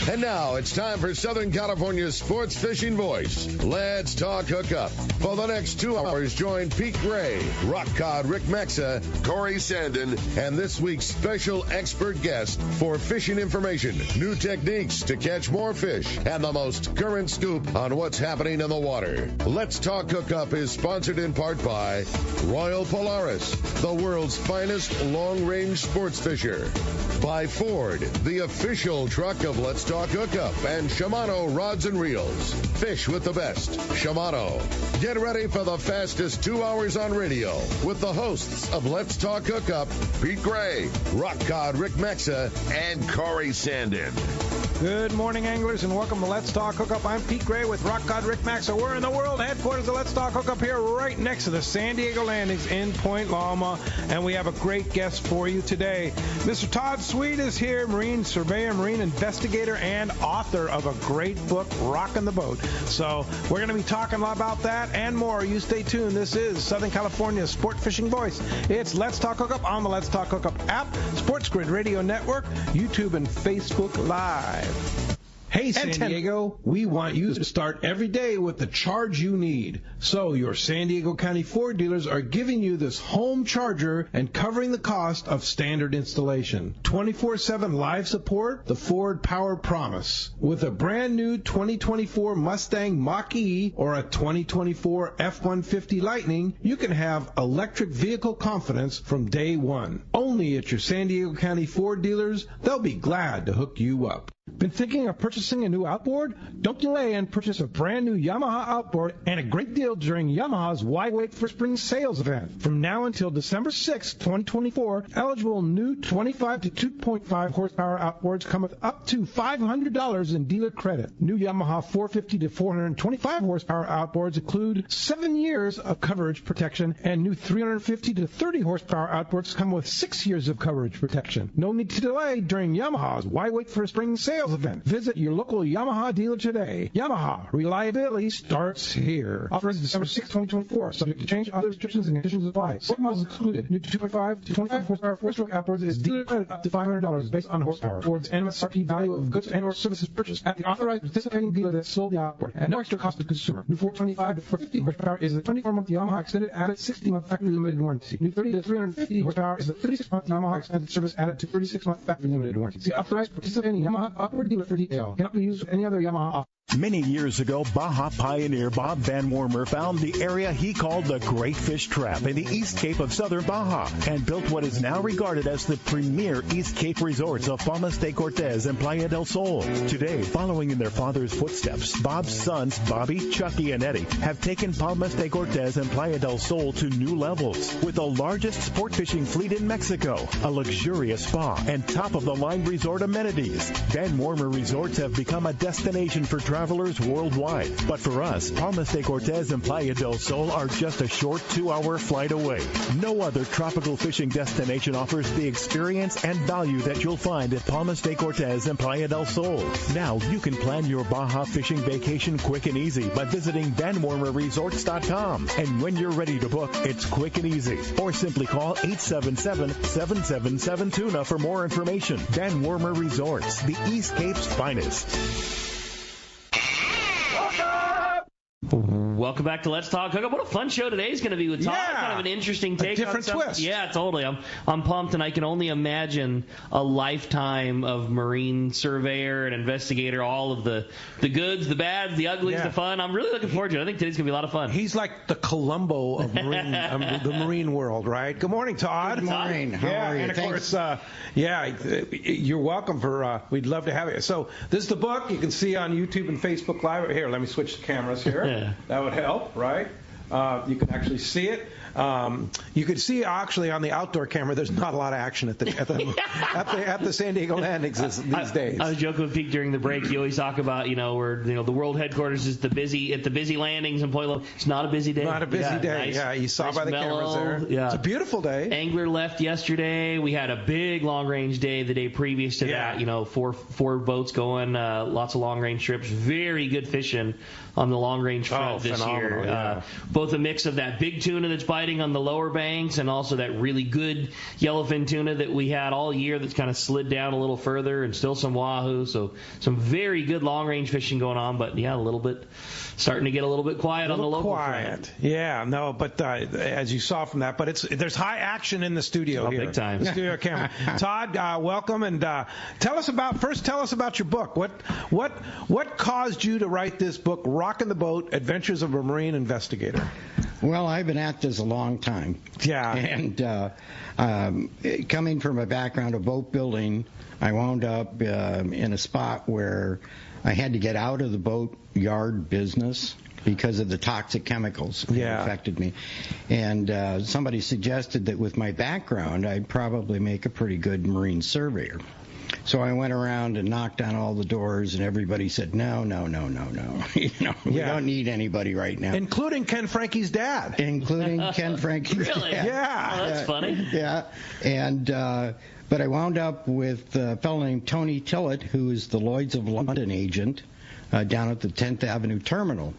And now it's time for Southern California's sports fishing voice. Let's talk hookup. For the next 2 hours, join Pete Gray, Rock Cod Rick Maxa, Corey Sandin, and this week's special expert guest for fishing information, new techniques to catch more fish, and the most current scoop on what's happening in the water. Let's Talk Hookup is sponsored in part by Royal Polaris, the world's finest long-range sports fisher. By Ford, the official truck of Let's Talk Hookup, and Shimano Rods and Reels. Fish with the best. Shimano. Get ready for the fastest 2 hours on radio with the hosts of Let's Talk Hookup, Pete Gray, Rock Cod Rick Maxa, and Corey Sandin. Good morning, anglers, and welcome to Let's Talk Hookup. I'm Pete Gray with Rock Cod Rick Maxa. We're in the world headquarters of Let's Talk Hookup here right next to the San Diego landings in Point Loma, and we have a great guest for you today. Mr. Todd Schwede is here, marine surveyor, marine investigator, and author of a great book, Rockin' the Boat. So we're going to be talking a lot about that and more. You stay tuned. This is Southern California's sport fishing voice. It's Let's Talk Hookup on the Let's Talk Hookup app, Sports Grid Radio Network, YouTube, and Facebook Live. Hey, San Diego, we want you to start every day with the charge you need. So your San Diego County Ford dealers are giving you this home charger and covering the cost of standard installation. 24/7 live support, the Ford Power Promise. With a brand new 2024 Mustang Mach-E or a 2024 F-150 Lightning, you can have electric vehicle confidence from day one. Only at your San Diego County Ford dealers, they'll be glad to hook you up. Been thinking of purchasing a new outboard? Don't delay and purchase a brand new Yamaha outboard and a great deal during Yamaha's Why Wait for Spring sales event. From now until December 6, 2024, eligible new 25 to 2.5 horsepower outboards come with up to $500 in dealer credit. New Yamaha 450 to 425 horsepower outboards include 7 years of coverage protection, and new 350 to 30 horsepower outboards come with 6 years of coverage protection. No need to delay during Yamaha's Why Wait for Spring sales event. Visit your local Yamaha dealer today. Yamaha, reliability starts here. Offer is December 6, 2024. Subject to change. Other restrictions and conditions apply. Sport models excluded. New 2.5 to 25 horsepower four-stroke outboards is dealer credit up to $500 based on horsepower. Ford's MSRP value of goods and/or services purchased at the authorized participating dealer that sold the outboard at no extra cost to consumer. New 425 to 450 horsepower is the 24-month Yamaha extended added 60-month factory limited warranty. New 30 to 350 horsepower is the 36-month Yamaha extended service added to 36-month factory limited warranty. See authorized participating Yamaha outboard dealer for detail. Cannot be used with any other Yamaha. Many years ago, Baja pioneer Bob Van Wormer found the area he called the Great Fish Trap in the East Cape of southern Baja and built what is now regarded as the premier East Cape resorts of Palmas de Cortez and Playa del Sol. Today, following in their father's footsteps, Bob's sons, Bobby, Chucky, and Eddie, have taken Palmas de Cortez and Playa del Sol to new levels with the largest sport fishing fleet in Mexico, a luxurious spa, and top-of-the-line resort amenities. Van Wormer Resorts have become a destination for travelers worldwide. But for us, Palmas de Cortez and Playa del Sol are just a short 2-hour flight away. No other tropical fishing destination offers the experience and value that you'll find at Palmas de Cortez and Playa del Sol. Now you can plan your Baja fishing vacation quick and easy by visiting VanWormerResorts.com. And when you're ready to book, it's quick and easy. Or simply call 877-777-TUNA for more information. Van Wormer Resorts, the East Cape's finest. Welcome back to Let's Talk Hookup. What a fun show today is going to be with Todd. Yeah. Kind of an interesting take. A different twist. Yeah, totally. I'm pumped, and I can only imagine a lifetime of marine surveyor and investigator, all of the goods, the bads, the uglies, the fun. I'm really looking forward to it. I think today's going to be a lot of fun. He's like the Columbo of marine, the marine world, right? Good morning, Todd. Good morning. How are you? And of course, you're welcome we'd love to have you. So this is the book you can see on YouTube and Facebook Live. Here, let me switch the cameras here. That would help, right? You can actually see it. You could see actually on the outdoor camera. There's not a lot of action at the San Diego landings these days. I was joking with Pete during the break. You always talk about where the world headquarters is at the busy landings in Point Loma. It's not a busy day. Not a busy day. Nice, yeah, you saw by the mellow, cameras there. Yeah, it's a beautiful day. Angler left yesterday. We had a big long range day the day previous to that. Four boats going, lots of long range trips. Very good fishing on the long range front this year. Yeah. Both both a mix of that big tuna that's biting on the lower banks and also that really good yellowfin tuna that we had all year that's kind of slid down a little further, and still some wahoo. So some very good long-range fishing going on, but yeah, a little bit starting to get a little bit quiet on the local front. Yeah, no, but as you saw from that, but there's high action in the studio here. Big time. Studio camera. Todd, welcome, and tell us about your book. What caused you to write this book, Rockin' the Boat: Adventures of a Marine Investigator? Well, I've been at this a long time. Yeah. And coming from a background of boat building, I wound up in a spot where I had to get out of the boat yard business because of the toxic chemicals that affected me. And somebody suggested that with my background, I'd probably make a pretty good marine surveyor. So I went around and knocked on all the doors, and everybody said, no. We don't need anybody right now. Including Ken Frankie's dad. Including Ken Frankie's really? dad. Yeah. Oh, that's funny. Yeah. And but I wound up with a fellow named Tony Tillett, who is the Lloyd's of London agent down at the 10th Avenue Terminal.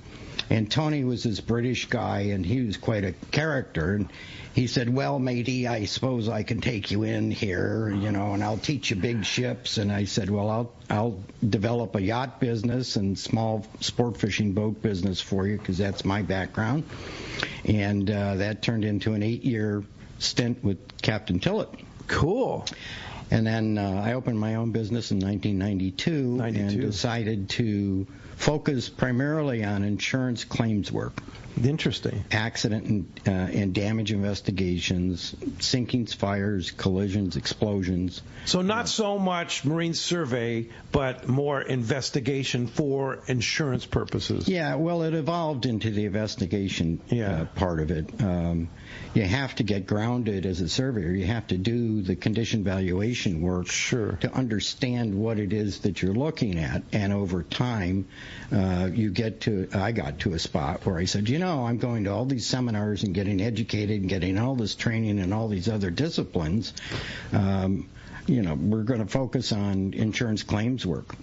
And Tony was this British guy, and he was quite a character. And he said, well, matey, I suppose I can take you in here, and I'll teach you big ships. And I said, well, I'll develop a yacht business and small sport fishing boat business for you, because that's my background. And that turned into an 8-year stint with Captain Tillett. Cool. And then I opened my own business in 1992 and decided to focus primarily on insurance claims work. Interesting. Accident and damage investigations, sinkings, fires, collisions, explosions. So not so much marine survey, but more investigation for insurance purposes. Yeah, well, it evolved into the investigation part of it. You have to get grounded as a surveyor. You have to do the condition valuation work to understand what it is that you're looking at. And over time, I got to a spot where I said, I'm going to all these seminars and getting educated and getting all this training and all these other disciplines. We're going to focus on insurance claims work.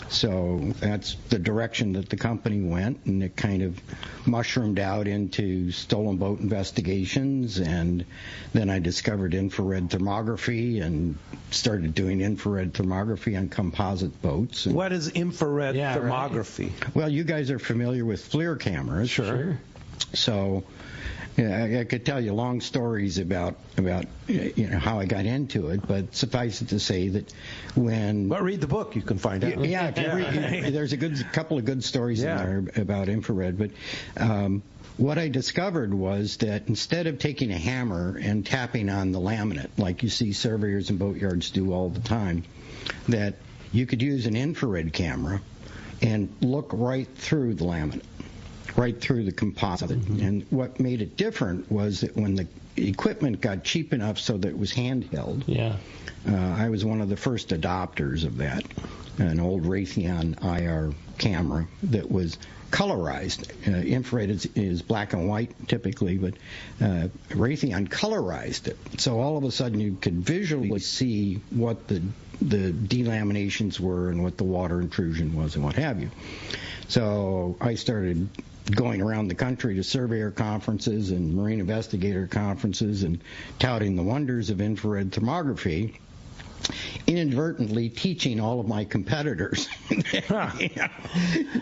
So that's the direction that the company went, and it kind of mushroomed out into stolen boat investigations, and then I discovered infrared thermography and started doing infrared thermography on composite boats. What is infrared thermography? Right. Well, you guys are familiar with FLIR cameras. Sure. So I could tell you long stories about how I got into it, but suffice it to say that when... Well, read the book, you can find out. Yeah, there's a couple of good stories in there about infrared, but what I discovered was that instead of taking a hammer and tapping on the laminate, like you see surveyors and boatyards do all the time, that you could use an infrared camera and look right through the laminate, right through the composite. Mm-hmm. And what made it different was that when the equipment got cheap enough so that it was handheld, I was one of the first adopters of that, an old Raytheon IR camera that was colorized. Infrared is black and white typically, but Raytheon colorized it. So all of a sudden you could visually see what the delaminations were and what the water intrusion was and what have you. So I started going around the country to surveyor conferences and marine investigator conferences and touting the wonders of infrared thermography, inadvertently teaching all of my competitors.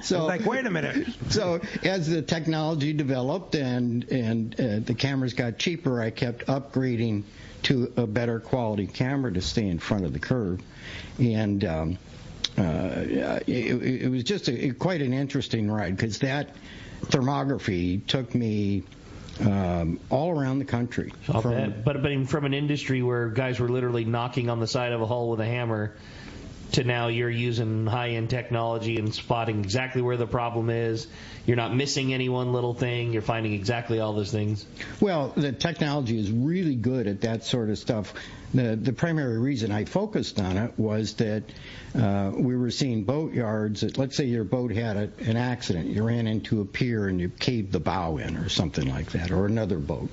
So, like, wait a minute. So as the technology developed and the cameras got cheaper, I kept upgrading to a better quality camera to stay in front of the curve. And it was just quite an interesting ride, because that thermography took me all around the country. But from an industry where guys were literally knocking on the side of a hull with a hammer to now you're using high-end technology and spotting exactly where the problem is. You're not missing any one little thing. You're finding exactly all those things. Well, the technology is really good at that sort of stuff. The primary reason I focused on it was that we were seeing boat yards that, let's say your boat had an accident. You ran into a pier and you caved the bow in or something like that, or another boat.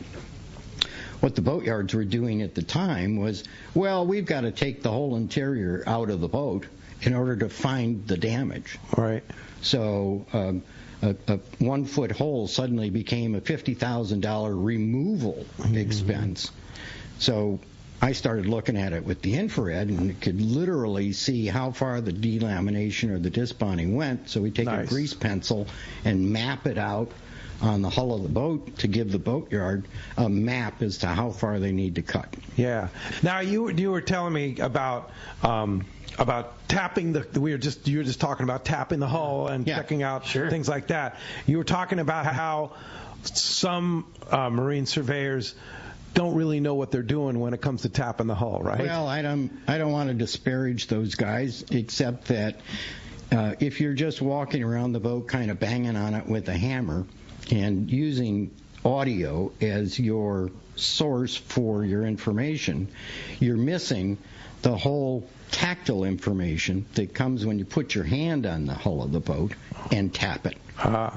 What the boatyards were doing at the time was, well, we've got to take the whole interior out of the boat in order to find the damage. Right. So a 1 foot hole suddenly became a $50,000 removal expense. So I started looking at it with the infrared and could literally see how far the delamination or the disc bonding went. So we take a grease pencil and map it out on the hull of the boat to give the boatyard a map as to how far they need to cut. Yeah. Now you were telling me about tapping you were just talking about tapping the hull and checking out things like that. You were talking about how some marine surveyors don't really know what they're doing when it comes to tapping the hull, right? Well, I don't want to disparage those guys, except that if you're just walking around the boat kind of banging on it with a hammer and using audio as your source for your information, you're missing the whole tactile information that comes when you put your hand on the hull of the boat and tap it.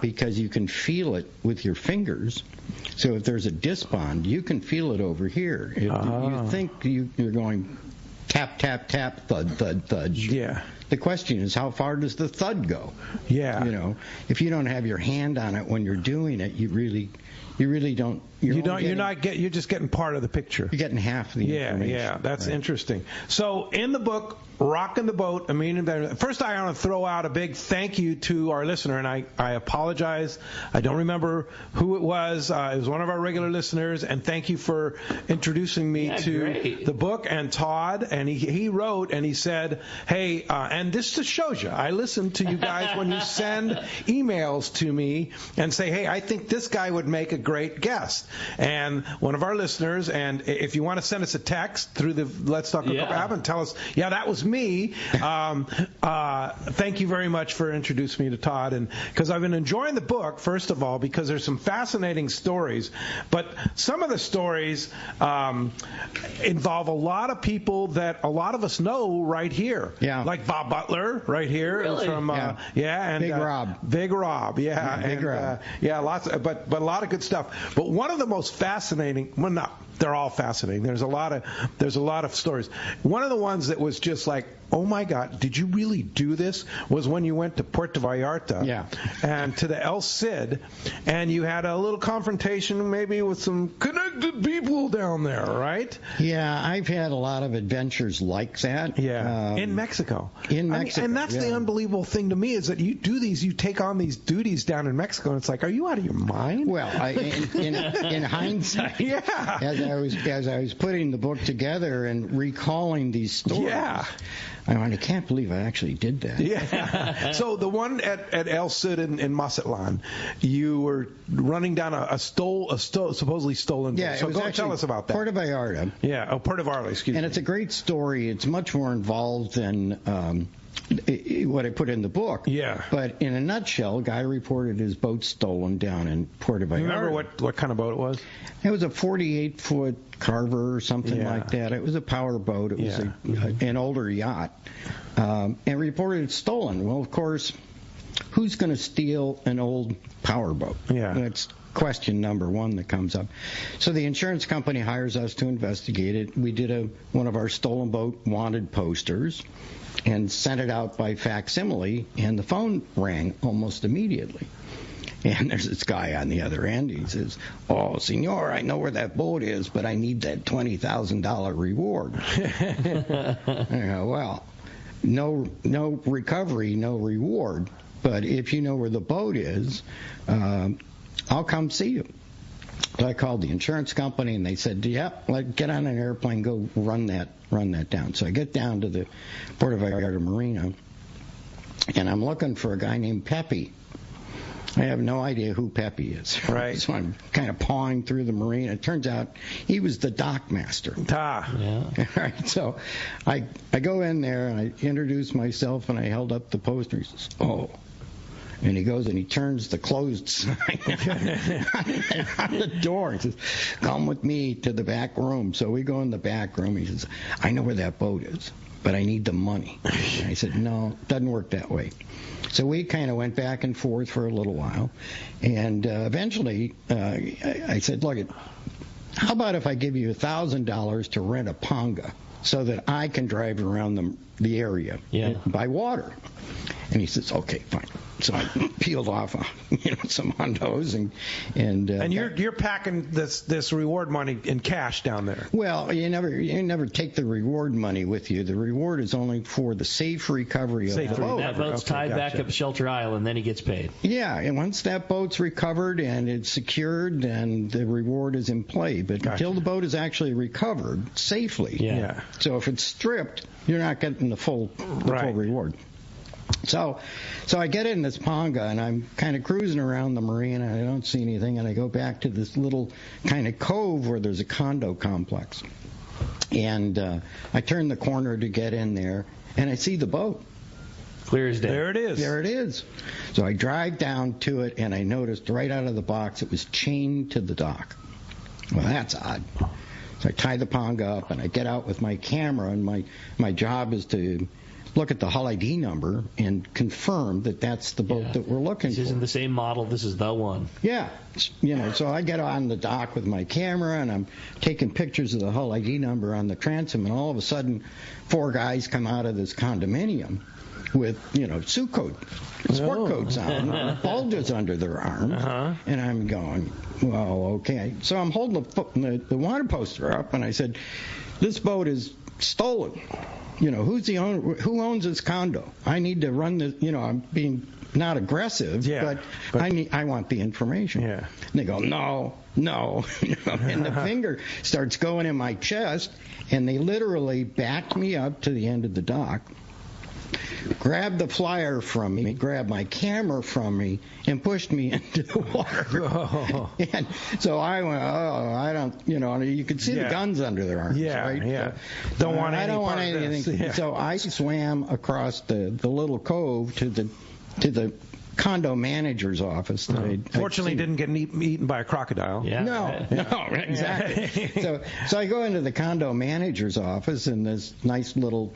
Because you can feel it with your fingers. So if there's a disc bond, you can feel it over here. If you think you're going tap, tap, tap, thud, thud, thud. Yeah. The question is, how far does the thud go? Yeah. You know, if you don't have your hand on it when you're doing it, you really don't. You're just getting part of the picture. You're getting half the information. Yeah, that's interesting. So in the book, Rockin' the Boat, first I want to throw out a big thank you to our listener, and I apologize. I don't remember who it was. It was one of our regular listeners, and thank you for introducing me to the book, and Todd, and he wrote, and he said, hey, and this just shows you, I listen to you guys when you send emails to me and say, hey, I think this guy would make a great guest. And one of our listeners, and if you want to send us a text through the Let's Talk Hookup app and tell us, that was me, thank you very much for introducing me to Todd. And because I've been enjoying the book, first of all, because there's some fascinating stories, but some of the stories involve a lot of people that a lot of us know right here. Yeah. Like Bob Butler right here. Really? From, and Big Rob. Big Rob, Big Rob. Lots, but a lot of good stuff. But one of the most fascinating, they're all fascinating. There's a lot of stories. One of the ones that was just like, oh my God, did you really do this? Was when you went to Puerto Vallarta and to the El Cid, and you had a little confrontation maybe with some connected people down there, right? Yeah, I've had a lot of adventures like that. Yeah, in Mexico. And that's the unbelievable thing to me is that you take on these duties down in Mexico, and it's like, are you out of your mind? Well, in hindsight, as I was putting the book together and recalling these stories, I can't believe I actually did that. Yeah. So the one at El Cid in Mazatlan, you were running down a supposedly stolen boat. Yeah, so tell us about that. Puerto Vallarta. Yeah, Puerto Vallarta, excuse me. And it's a great story. It's much more involved than what I put in the book. Yeah. But in a nutshell, a guy reported his boat stolen down in Puerto Vallarta. You remember what kind of boat it was? It was a 48-foot Carver or something like that. It was a power boat. It was an older yacht. And reported it stolen. Well, of course, who's going to steal an old power boat? Yeah. That's question number one that comes up. So the insurance company hires us to investigate it. We did one of our stolen boat wanted posters and sent it out by facsimile, and the phone rang almost immediately. And there's this guy on the other end. He says, "Oh, senor, I know where that boat is, but I need that $20,000 reward." I go, well, no recovery, no reward. But if you know where the boat is, I'll come see you. So I called the insurance company, and they said, get on an airplane, go run that down. So I get down to the Puerto Vallarta Marina, and I'm looking for a guy named Pepe. I have no idea who Pepe is. Right. So I'm kind of pawing through the marina. It turns out he was the dock master. Yeah. Right. So I go in there, and I introduce myself, and I held up the poster. He says, "Oh." And he goes and he turns the closed sign on the door. He says, "Come with me to the back room." So we go in the back room. He says, "I know where that boat is, but I need the money." And I said, "No, it doesn't work that way." So we kind of went back and forth for a little while. And eventually I said, "Look, how about if I give you $1,000 to rent a Ponga so that I can drive around the area by water?" And he says, "Okay, fine." So I peeled off, some hundos and you're packing this reward money in cash down there. Well, you never take the reward money with you. The reward is only for the safe recovery of the boat. That boat's tied back up Shelter Island, then he gets paid. Yeah, and once that boat's recovered and it's secured, then the reward is in play. But until the boat is actually recovered safely, so if it's stripped, you're not getting the full reward. So I get in this Ponga, and I'm kind of cruising around the marina, and I don't see anything, and I go back to this little kind of cove where there's a condo complex. And I turn the corner to get in there, and I see the boat. Clear as day. There it is. There it is. So I drive down to it, and I noticed right out of the box it was chained to the dock. Well, that's odd. So I tie the Ponga up, and I get out with my camera, and my job is to look at the hull ID number and confirm that that's the boat that we're looking for. This isn't the same model. This is the one. Yeah. So I get on the dock with my camera, and I'm taking pictures of the hull ID number on the transom, and all of a sudden 4 guys come out of this condominium with, suit coat, sport coats on, bulges under their arms, and I'm going, well, okay. So I'm holding the water poster up, and I said, this boat is stolen. Who's the owner? Who owns this condo? I need to run the. I'm being not aggressive, but I want the information. Yeah. And they go, no. And the finger starts going in my chest, and they literally backed me up to the end of the dock, grabbed the flyer from me, grabbed my camera from me, and pushed me into the water. And so I went, I don't, you could see the guns under their arms, right? Yeah. So, I don't want anything. Yeah. So I swam across the little cove to the condo manager's office. Fortunately, didn't get eaten by a crocodile. Yeah. No, exactly. So I go into the condo manager's office, and this nice little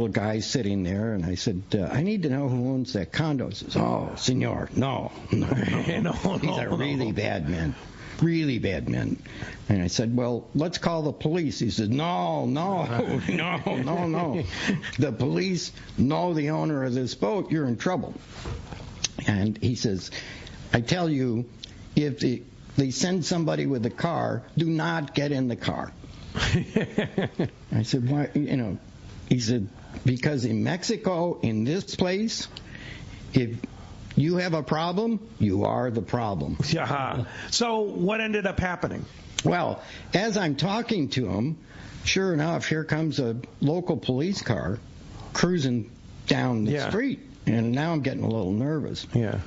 guy sitting there, and I said, I need to know who owns that condo. He says, oh, senor, no. These are really bad men. Really bad men. And I said, well, let's call the police. He said, no. The police know the owner of this boat. You're in trouble. And he says, I tell you, if they send somebody with a car, do not get in the car. I said, why? He said, because in Mexico, in this place, if you have a problem, you are the problem. Yeah. So what ended up happening? Well, as I'm talking to him, sure enough, here comes a local police car cruising down the street. And now I'm getting a little nervous. Yeah.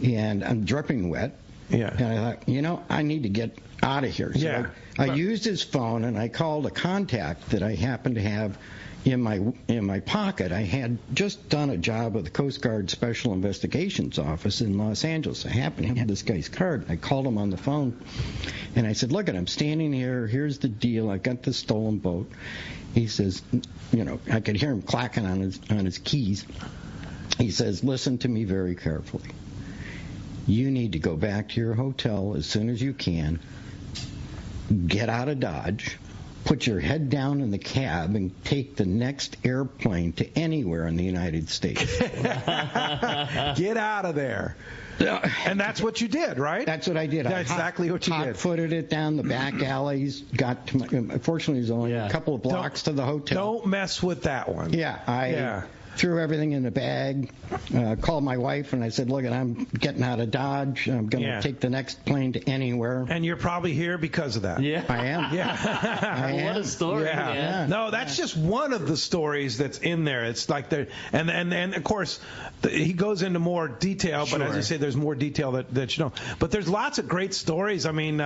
And I'm dripping wet. Yeah. And I thought, I need to get out of here. So I used his phone, and I called a contact that I happened to have in my pocket. I had just done a job with the Coast Guard Special Investigations Office in Los Angeles. I happened to have this guy's card. I called him on the phone, and I said, look, I'm standing here. Here's the deal. I got this stolen boat. He says, I could hear him clacking on his keys. He says, listen to me very carefully. You need to go back to your hotel as soon as you can, get out of Dodge, put your head down in the cab, and take the next airplane to anywhere in the United States. Get out of there. And that's what you did, right? That's what I did. That's exactly what you did. Hot-footed it down the back alleys. Got to unfortunately, it was only a couple of blocks to the hotel. Don't mess with that one. I threw everything in a bag, called my wife, and I said, look, I'm getting out of Dodge. I'm going to take the next plane to anywhere. And you're probably here because of that. Yeah. I am. Yeah. What a story. Yeah. No, that's just one of the stories that's in there. It's like and of course, he goes into more detail, but as you say, there's more detail that you know. But there's lots of great stories. I mean,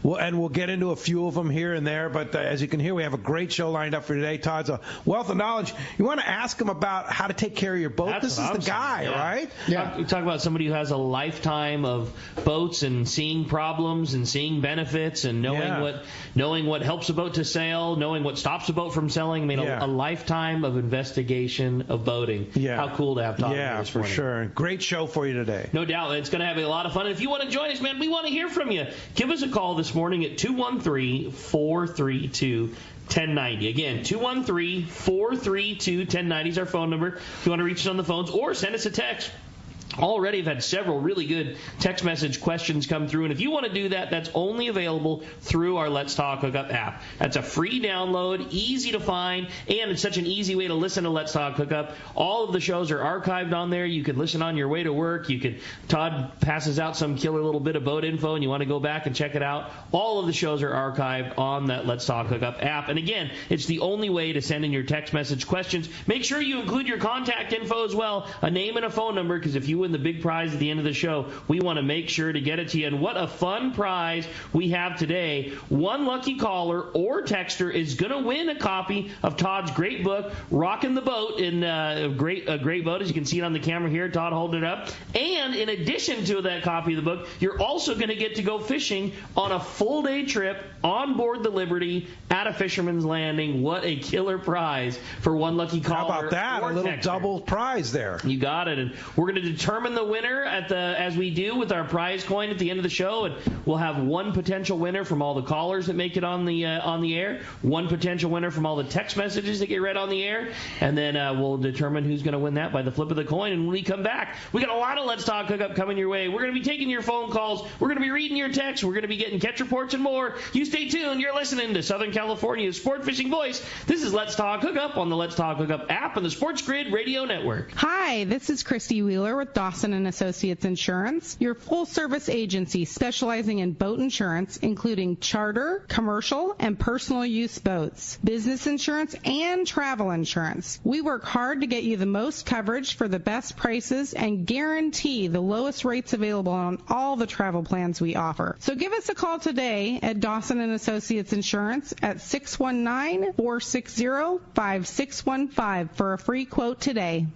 we'll get into a few of them here and there, but as you can hear, we have a great show lined up for today. Todd's a wealth of knowledge. You want to ask him about how to take care of your boat. This is the guy, right? Yeah. You talk about somebody who has a lifetime of boats and seeing problems and seeing benefits and knowing what helps a boat to sail, knowing what stops a boat from selling. I mean, a lifetime of investigation of boating. Yeah. How cool to have Todd here this morning. For sure. Great show for you today. No doubt. It's going to have a lot of fun. And if you want to join us, man, we want to hear from you. Give us a call this morning at 213-432-1090. Again, 213-432-1090 is our phone number if you want to reach us on the phones, or send us a text. Already have had several really good text message questions come through, and if you want to do that, that's only available through our Let's Talk Hookup app. That's a free download, easy to find, and it's such an easy way to listen to Let's Talk Hookup. All of the shows are archived on there. You can listen on your way to work. Todd passes out some killer little bit of boat info, and you want to go back and check it out. All of the shows are archived on that Let's Talk Hookup app. And again, it's the only way to send in your text message questions. Make sure you include your contact info as well, a name and a phone number, because if you win the big prize at the end of the show, we want to make sure to get it to you. And what a fun prize we have today. One lucky caller or texter is going to win a copy of Todd's great book, Rockin' the Boat, in a great boat, as you can see it on the camera here. Todd holding it up. And in addition to that copy of the book, you're also going to get to go fishing on a full-day trip on board the Liberty at a Fisherman's Landing. What a killer prize for one lucky caller. How about that? A little texter. Double prize there. You got it. And we're going to determine the winner as we do with our prize coin at the end of the show, and we'll have one potential winner from all the callers that make it on the air, one potential winner from all the text messages that get read on the air, and then we'll determine who's going to win that by the flip of the coin. And when we come back, we got a lot of Let's Talk Hookup coming your way. We're going to be taking your phone calls. We're going to be reading your texts. We're going to be getting catch reports and more. You stay tuned. You're listening to Southern California's sport fishing voice. This is Let's Talk Hookup on the Let's Talk Hookup app and the Sports Grid Radio Network. Hi, this is Christy Wheeler with Dawson & Associates Insurance, your full-service agency specializing in boat insurance, including charter, commercial, and personal use boats, business insurance, and travel insurance. We work hard to get you the most coverage for the best prices and guarantee the lowest rates available on all the travel plans we offer. So give us a call today at Dawson & Associates Insurance at 619-460-5615 for a free quote today.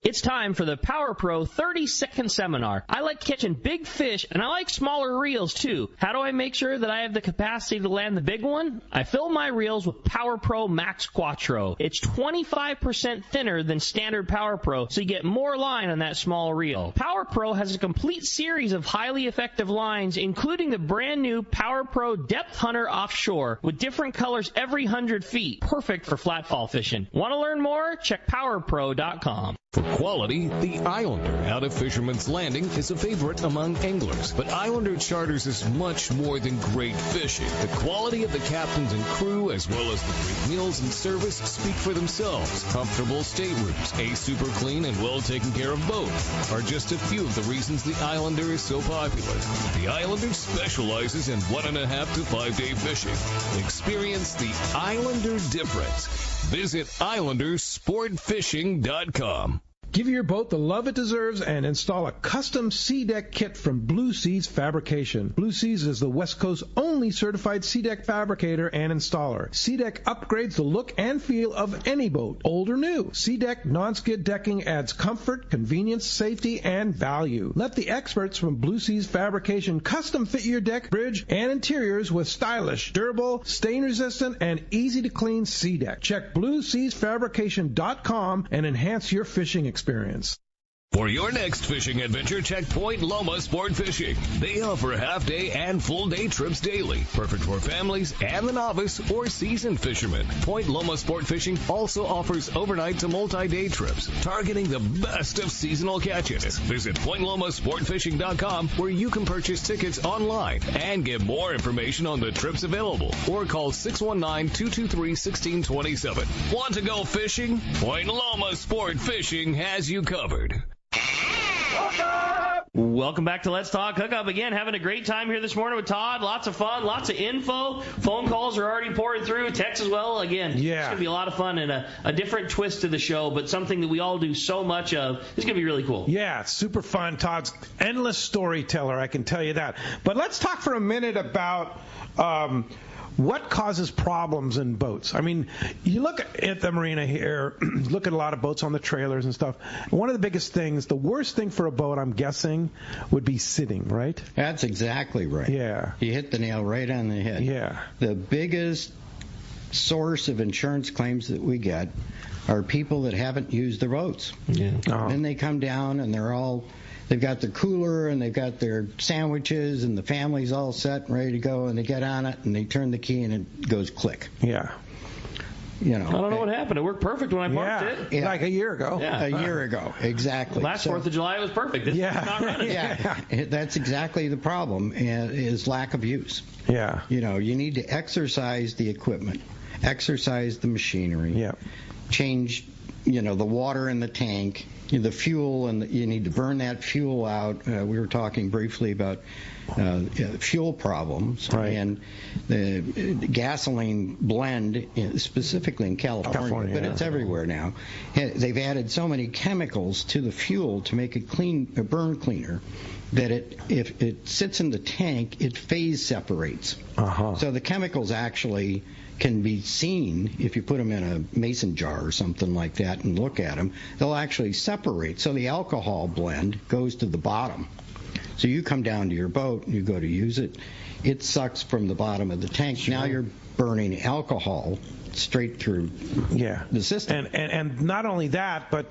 It's time for the Power Pro 30-second seminar. I like catching big fish, and I like smaller reels, too. How do I make sure that I have the capacity to land the big one? I fill my reels with Power Pro Max Quattro. It's 25% thinner than standard Power Pro, so you get more line on that small reel. Power Pro has a complete series of highly effective lines, including the brand new Power Pro Depth Hunter Offshore, with different colors every 100 feet. Perfect for flatfall fishing. Want to learn more? Check PowerPro.com. For quality, the Islander out of Fisherman's Landing is a favorite among anglers. But Islander Charters is much more than great fishing. The quality of the captains and crew, as well as the great meals and service, speak for themselves. Comfortable staterooms, a super clean and well taken care of boat are just a few of the reasons the Islander is so popular. The Islander specializes in 1.5 to 5 day fishing. Experience the Islander difference. Visit IslanderSportFishing.com. Give your boat the love it deserves and install a custom sea deck kit from Blue Seas Fabrication. Blue Seas is the West Coast's only certified sea deck fabricator and installer. Sea deck upgrades the look and feel of any boat, old or new. Sea deck non-skid decking adds comfort, convenience, safety, and value. Let the experts from Blue Seas Fabrication custom fit your deck, bridge, and interiors with stylish, durable, stain-resistant, and easy-to-clean sea deck. Check BlueSeasFabrication.com and enhance your fishing experience. For your next fishing adventure, check Point Loma Sport Fishing. They offer half-day and full-day trips daily, perfect for families and the novice or seasoned fishermen. Point Loma Sport Fishing also offers overnight to multi-day trips, targeting the best of seasonal catches. Visit PointLomaSportFishing.com, where you can purchase tickets online and get more information on the trips available, or call 619-223-1627. Want to go fishing? Point Loma Sport Fishing has you covered. Welcome back to Let's Talk Hookup. Again, having a great time here this morning with Todd. Lots of fun, lots of info. Phone calls are already pouring through. Text as well. Again, It's going to be a lot of fun and a different twist to the show, but something that we all do so much of. It's going to be really cool. Yeah, it's super fun. Todd's endless storyteller, I can tell you that. But let's talk for a minute about what causes problems in boats. I mean, you look at the marina here, look at a lot of boats on the trailers and stuff. One of the biggest things, the worst thing for a boat, I'm guessing, would be sitting, right? That's exactly right. Yeah. You hit the nail right on the head. Yeah. The biggest source of insurance claims that we get are people that haven't used their boats. Yeah. Then they come down and they've got their cooler and they've got their sandwiches and the family's all set and ready to go, and they get on it and they turn the key and it goes click. Yeah. I don't know what happened. It worked perfect when I parked it. Like a year ago. Yeah. A year ago, exactly. Last 4th of July, it was perfect. This is not running. That's exactly the problem, is lack of use. Yeah. You need to exercise the equipment, exercise the machinery, change, the water in the tank, the fuel, and you need to burn that fuel out. We were talking briefly about fuel problems, and the gasoline blend, specifically in California, but it's everywhere now. They've added so many chemicals to the fuel to make it burn cleaner that if it sits in the tank, it phase separates. So the chemicals actually can be seen if you put them in a mason jar or something like that and look at them. They'll actually separate. So the alcohol blend goes to the bottom. So you come down to your boat and you go to use it. It sucks from the bottom of the tank. Sure. Now you're burning alcohol straight through the system. And not only that, but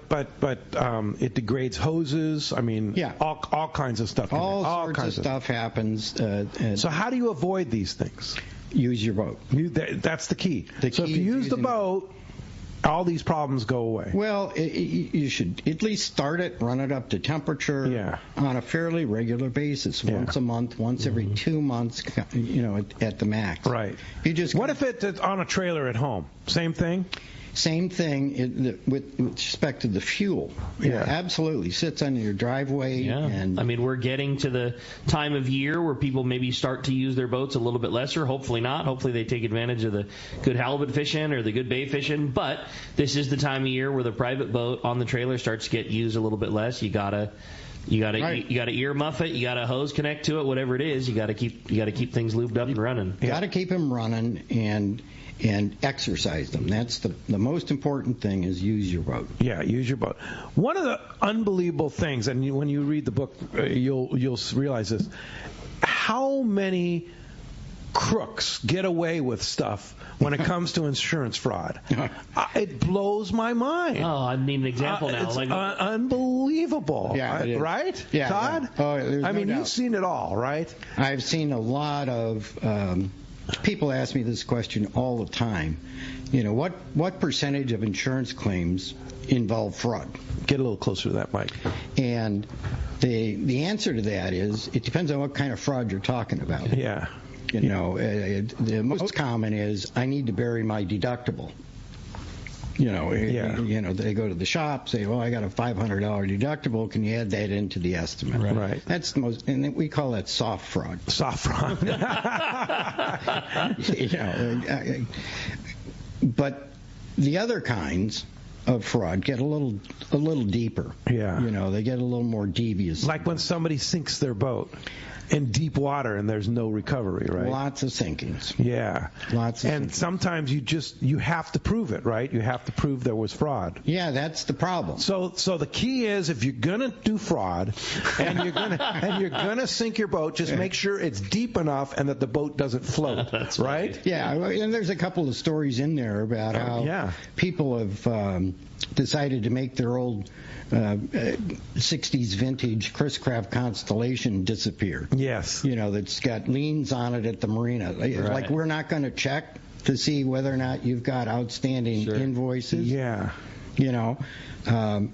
it degrades hoses. I mean, all kinds of stuff. All sorts of stuff happens. So how do you avoid these things? Use your boat. That's the key. So if you use the boat, all these problems go away. Well, you should at least start it, run it up to temperature on a fairly regular basis, once a month, once every 2 months, at the max. Right. What if it's on a trailer at home? Same thing? Same thing with respect to the fuel. Absolutely. Sits on your driveway. And I mean, we're getting to the time of year where people maybe start to use their boats a little bit lesser. Hopefully not. Hopefully they take advantage of the good halibut fishing or the good bay fishing. But this is the time of year where the private boat on the trailer starts to get used a little bit less. You gotta ear muff it. You gotta hose connect to it. Whatever it is, you gotta keep things lubed up and running. You gotta keep them running and exercise them. That's the most important thing, is use your boat. Yeah, use your boat. One of the unbelievable things, and when you read the book, you'll realize this, how many crooks get away with stuff when it comes to insurance fraud. It blows my mind. Oh, I need an example now. It's unbelievable. Yeah, right? Yeah, Todd? Yeah. You've seen it all, right? I've seen a lot of people ask me this question all the time. What percentage of insurance claims involve fraud? Get a little closer to that mic. And the answer to that is, it depends on what kind of fraud you're talking about. Yeah. The most common is, I need to bury my deductible. They go to the shop, say, I got a $500 deductible. Can you add that into the estimate? Right. That's the most, and we call that soft fraud. Soft fraud. But the other kinds of fraud get a little deeper. Yeah. They get a little more devious. Like when somebody sinks their boat in deep water and there's no recovery, right? Lots of sinkings. Yeah. Lots of and sinkings. Sometimes you have to prove it, right? You have to prove there was fraud. Yeah, that's the problem. So the key is, if you're gonna do fraud and you're gonna sink your boat, just make sure it's deep enough and that the boat doesn't float. That's right. Yeah, and there's a couple of stories in there about how people have decided to make their old 60s vintage Chris Craft Constellation disappear. Yes. That's got liens on it at the marina. Like, we're not going to check to see whether or not you've got outstanding invoices. Yeah. And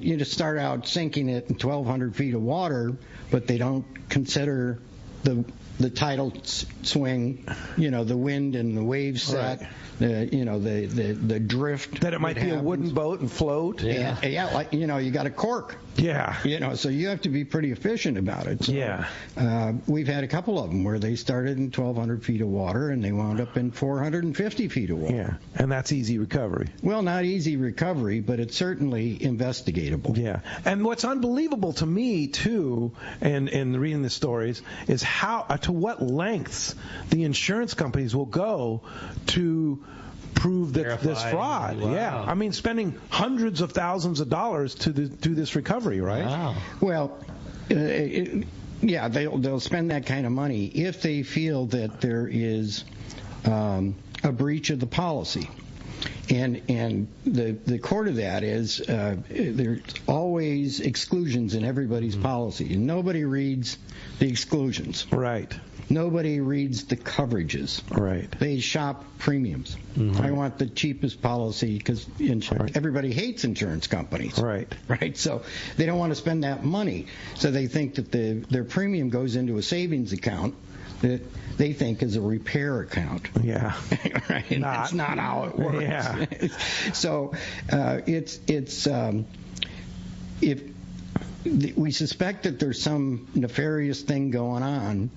you just start out sinking it in 1,200 feet of water, but they don't consider the tidal swing, the wind and the wave set. Right. The drift. That it might be a wooden boat and float. Yeah, you got a cork. Yeah. So you have to be pretty efficient about it. So, we've had a couple of them where they started in 1,200 feet of water and they wound up in 450 feet of water. Yeah, and that's easy recovery. Well, not easy recovery, but it's certainly investigatable. Yeah, and what's unbelievable to me, too, in reading the stories, is to what lengths the insurance companies will go to prove that this fraud. Wow. Yeah, I mean, spending hundreds of thousands of dollars to do this recovery, right? Wow. Well, they'll spend that kind of money if they feel that there is a breach of the policy. And the core to that is there's always exclusions in everybody's policy. And nobody reads the exclusions. Right. Nobody reads the coverages. Right. They shop premiums. I want the cheapest policy because everybody hates insurance companies. Right. Right. So they don't want to spend that money. So they think that their premium goes into a savings account that they think is a repair account. Yeah. Right. That's not how it works. Yeah. So we suspect that there's some nefarious thing going on,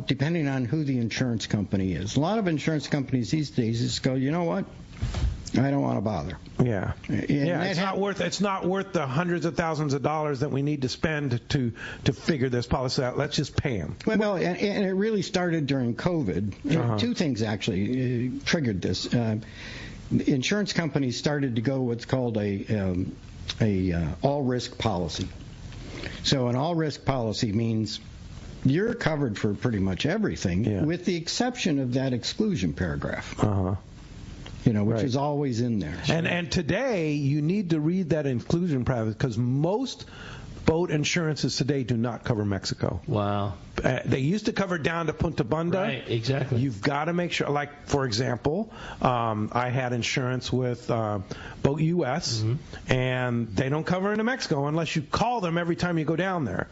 depending on who the insurance company is. A lot of insurance companies these days just go, you know what? I don't want to bother. Yeah. It's not worth the hundreds of thousands of dollars that we need to spend to figure this policy out. Let's just pay them. Well, and it really started during COVID. Two things actually triggered this. Insurance companies started to go what's called a all-risk policy. So an all-risk policy means you're covered for pretty much everything, with the exception of that exclusion paragraph. Which is always in there. And today, you need to read that inclusion paragraph because most boat insurances today do not cover Mexico. Wow. They used to cover down to Punta Banda. Right, exactly. You've got to make sure, like, for example, I had insurance with Boat US, and they don't cover into Mexico unless you call them every time you go down there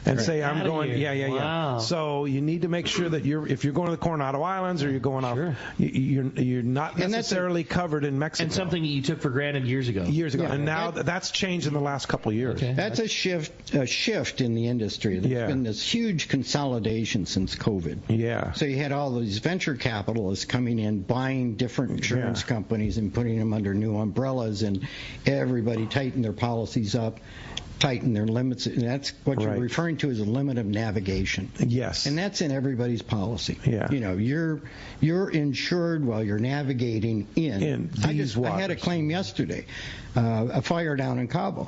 and say, I'm going, Wow. So you need to make sure that if you're going to the Coronado Islands or you're going off, you're not necessarily covered in Mexico. And something that you took for granted years ago. And now that's changed in the last couple of years. Okay. That's a shift in the industry. There's been this huge consolidation since COVID. Yeah. So you had all these venture capitalists coming in, buying different insurance companies and putting them under new umbrellas, and everybody tightened their policies up, tighten their limits, and that's what you're referring to as a limit of navigation. Yes. And that's in everybody's policy. Yeah. You're insured while you're navigating in these waters. I had a claim yesterday, a fire down in Cabo.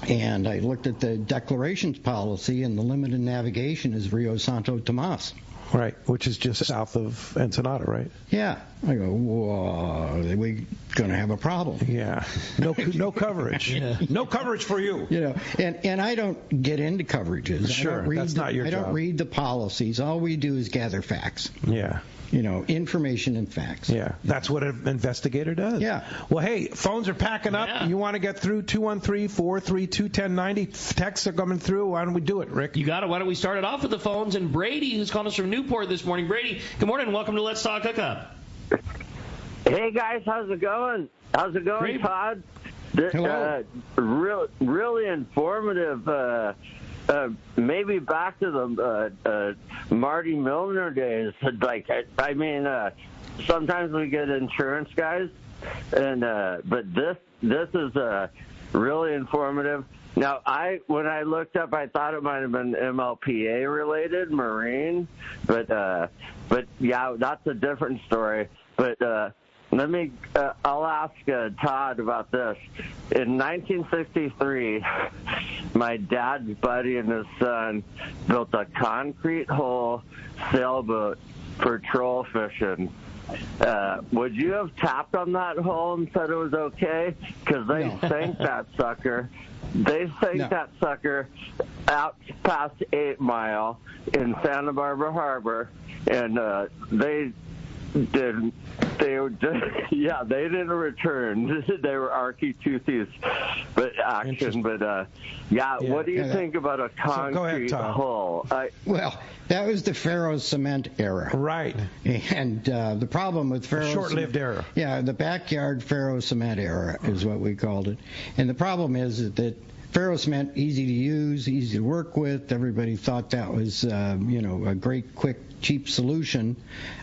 And I looked at the declarations policy, and the limit of navigation is Rio Santo Tomas. Right, which is just south of Ensenada, right? Yeah. I go, whoa, are we going to have a problem? Yeah. No coverage. No coverage for you. And I don't get into coverages. Sure, that's not your job. I don't read the policies. All we do is gather facts. Yeah. Information and facts. Yeah, that's what an investigator does. Yeah. Well, hey, phones are packing up. Yeah. You want to get through 213-432-1090. Texts are coming through. Why don't we do it, Rick? You got it. Why don't we start it off with the phones? And Brady, who's calling us from Newport this morning. Brady, good morning and welcome to Let's Talk Hookup. Hey, guys. How's it going? Great. Todd? Hello. Really informative. Maybe back to the Marty Milner days. Sometimes we get insurance guys, and but this is really informative. Now, when I looked up, I thought it might have been MLPA related, Marine, but yeah, that's a different story. But I'll ask Todd about this. In 1963, my dad's buddy and his son built a concrete hull sailboat for troll fishing. Would you have tapped on that hole and said it was okay? Because they sank that sucker. They sank that sucker out past 8 Mile in Santa Barbara Harbor, and they didn't return. They were arky-toothies, but action. But what do you think about a concrete hull? Well, that was the Faro cement era, right? And the problem with Faro, short-lived era. Yeah, the backyard Faro cement era is what we called it. And the problem is that Faro cement, easy to use, easy to work with. Everybody thought that was, a great, quick, cheap solution.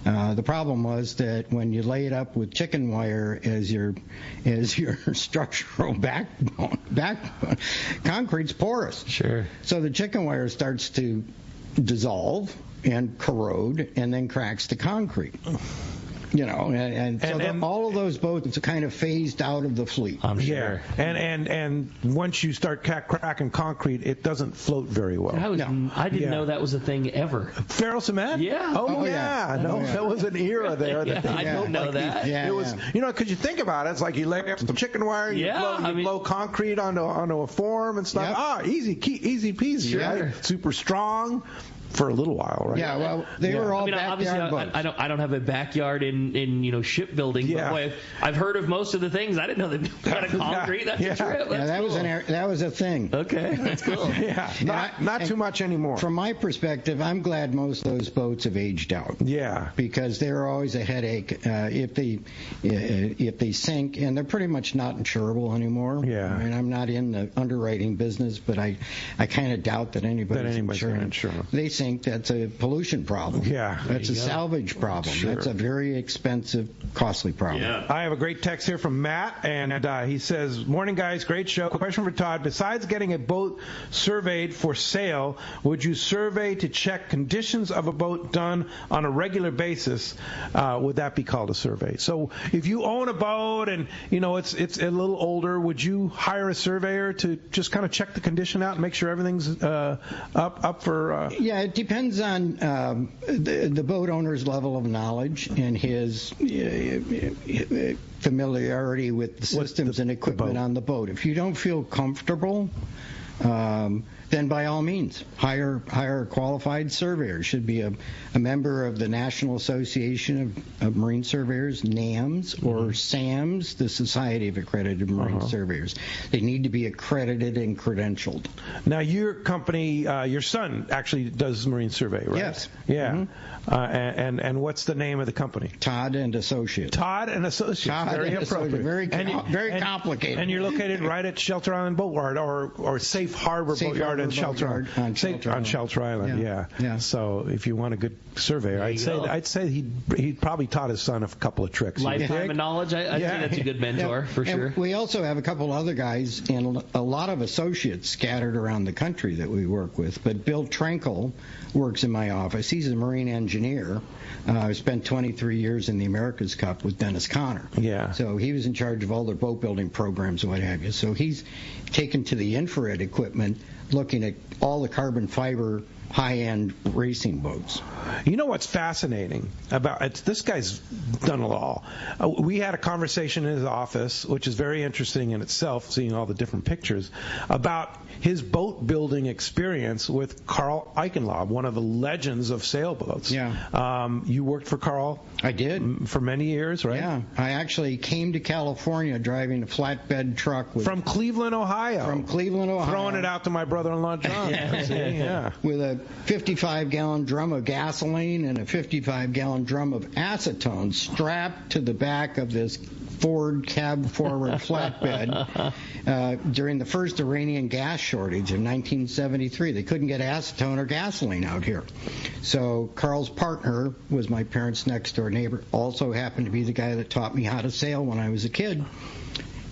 The problem was that when you lay it up with chicken wire as your structural backbone, concrete's porous. Sure. So the chicken wire starts to dissolve and corrode, and then cracks the concrete. And all of those boats are kind of phased out of the fleet. I'm sure. And once you start cracking concrete, it doesn't float very well. I didn't know that was a thing ever. Ferrule cement? Yeah. There was an era there. I don't know that. It was, because you think about it, it's like you lay up some chicken wire, you blow concrete onto a form and stuff. Yep. Easy peasy, right? Super strong. For a little while, right? Yeah, well, they were all backyard boats. I don't have a backyard in shipbuilding, but boy, I've heard of most of the things. I didn't know they built out of concrete. That's a trip. That was a thing. Okay, that's cool. Not too much anymore. From my perspective, I'm glad most of those boats have aged out. Yeah, because they're always a headache if they sink, and they're pretty much not insurable anymore. Yeah, I mean, I'm not in the underwriting business, but I kind of doubt that anybody's insuring. They sink. That's a pollution problem. Yeah. That's a salvage problem. Sure. That's a very expensive, costly problem. Yeah. I have a great text here from Matt, and he says, "Morning, guys. Great show. Question for Todd. Besides getting a boat surveyed for sale, would you survey to check conditions of a boat done on a regular basis? Would that be called a survey? So if you own a boat and, it's a little older, would you hire a surveyor to just kind of check the condition out and make sure everything's up for... Yeah, it depends on the boat owner's level of knowledge and his familiarity with the systems and equipment on the boat. If you don't feel comfortable, then by all means, hire a qualified surveyor. Should be a member of the National Association of Marine Surveyors, NAMS, or SAMS, the Society of Accredited Marine Surveyors. They need to be accredited and credentialed. Now, your company, your son actually does marine survey, right? Yes. Yeah. Mm-hmm. And what's the name of the company? Todd and Associates. Todd and Associates. Very appropriate. Very complicated. And you're located right at Shelter Island Boatyard or Safe Harbor Boatyard and Shelter Island. On Shelter Island, yeah. So if you want a good surveyor, I'd say he'd probably taught his son a couple of tricks. Lifetime of knowledge. I'd say that's a good mentor for sure. We also have a couple other guys and a lot of associates scattered around the country that we work with. But Bill Trankel works in my office. He's a marine engineer. I spent 23 years in the America's Cup with Dennis Conner. Yeah. So he was in charge of all their boat building programs and what have you. So he's taken to the infrared equipment, looking at all the carbon fiber high-end racing boats. You know what's fascinating about it? This guy's done it all. We had a conversation in his office, which is very interesting in itself, seeing all the different pictures, about his boat building experience with Carl Eichenlaub, one of the legends of sailboats. Yeah. You worked for Carl? I did. For many years, right? Yeah. I actually came to California driving a flatbed truck. From Cleveland, Ohio. From Cleveland, Ohio. Throwing it out to my brother-in-law, John. Yeah. With a 55-gallon drum of gasoline and a 55-gallon drum of acetone strapped to the back of this Ford cab-forward flatbed during the first Iranian gas shortage in 1973. They couldn't get acetone or gasoline out here. So Carl's partner was my parents' next-door neighbor, also happened to be the guy that taught me how to sail when I was a kid.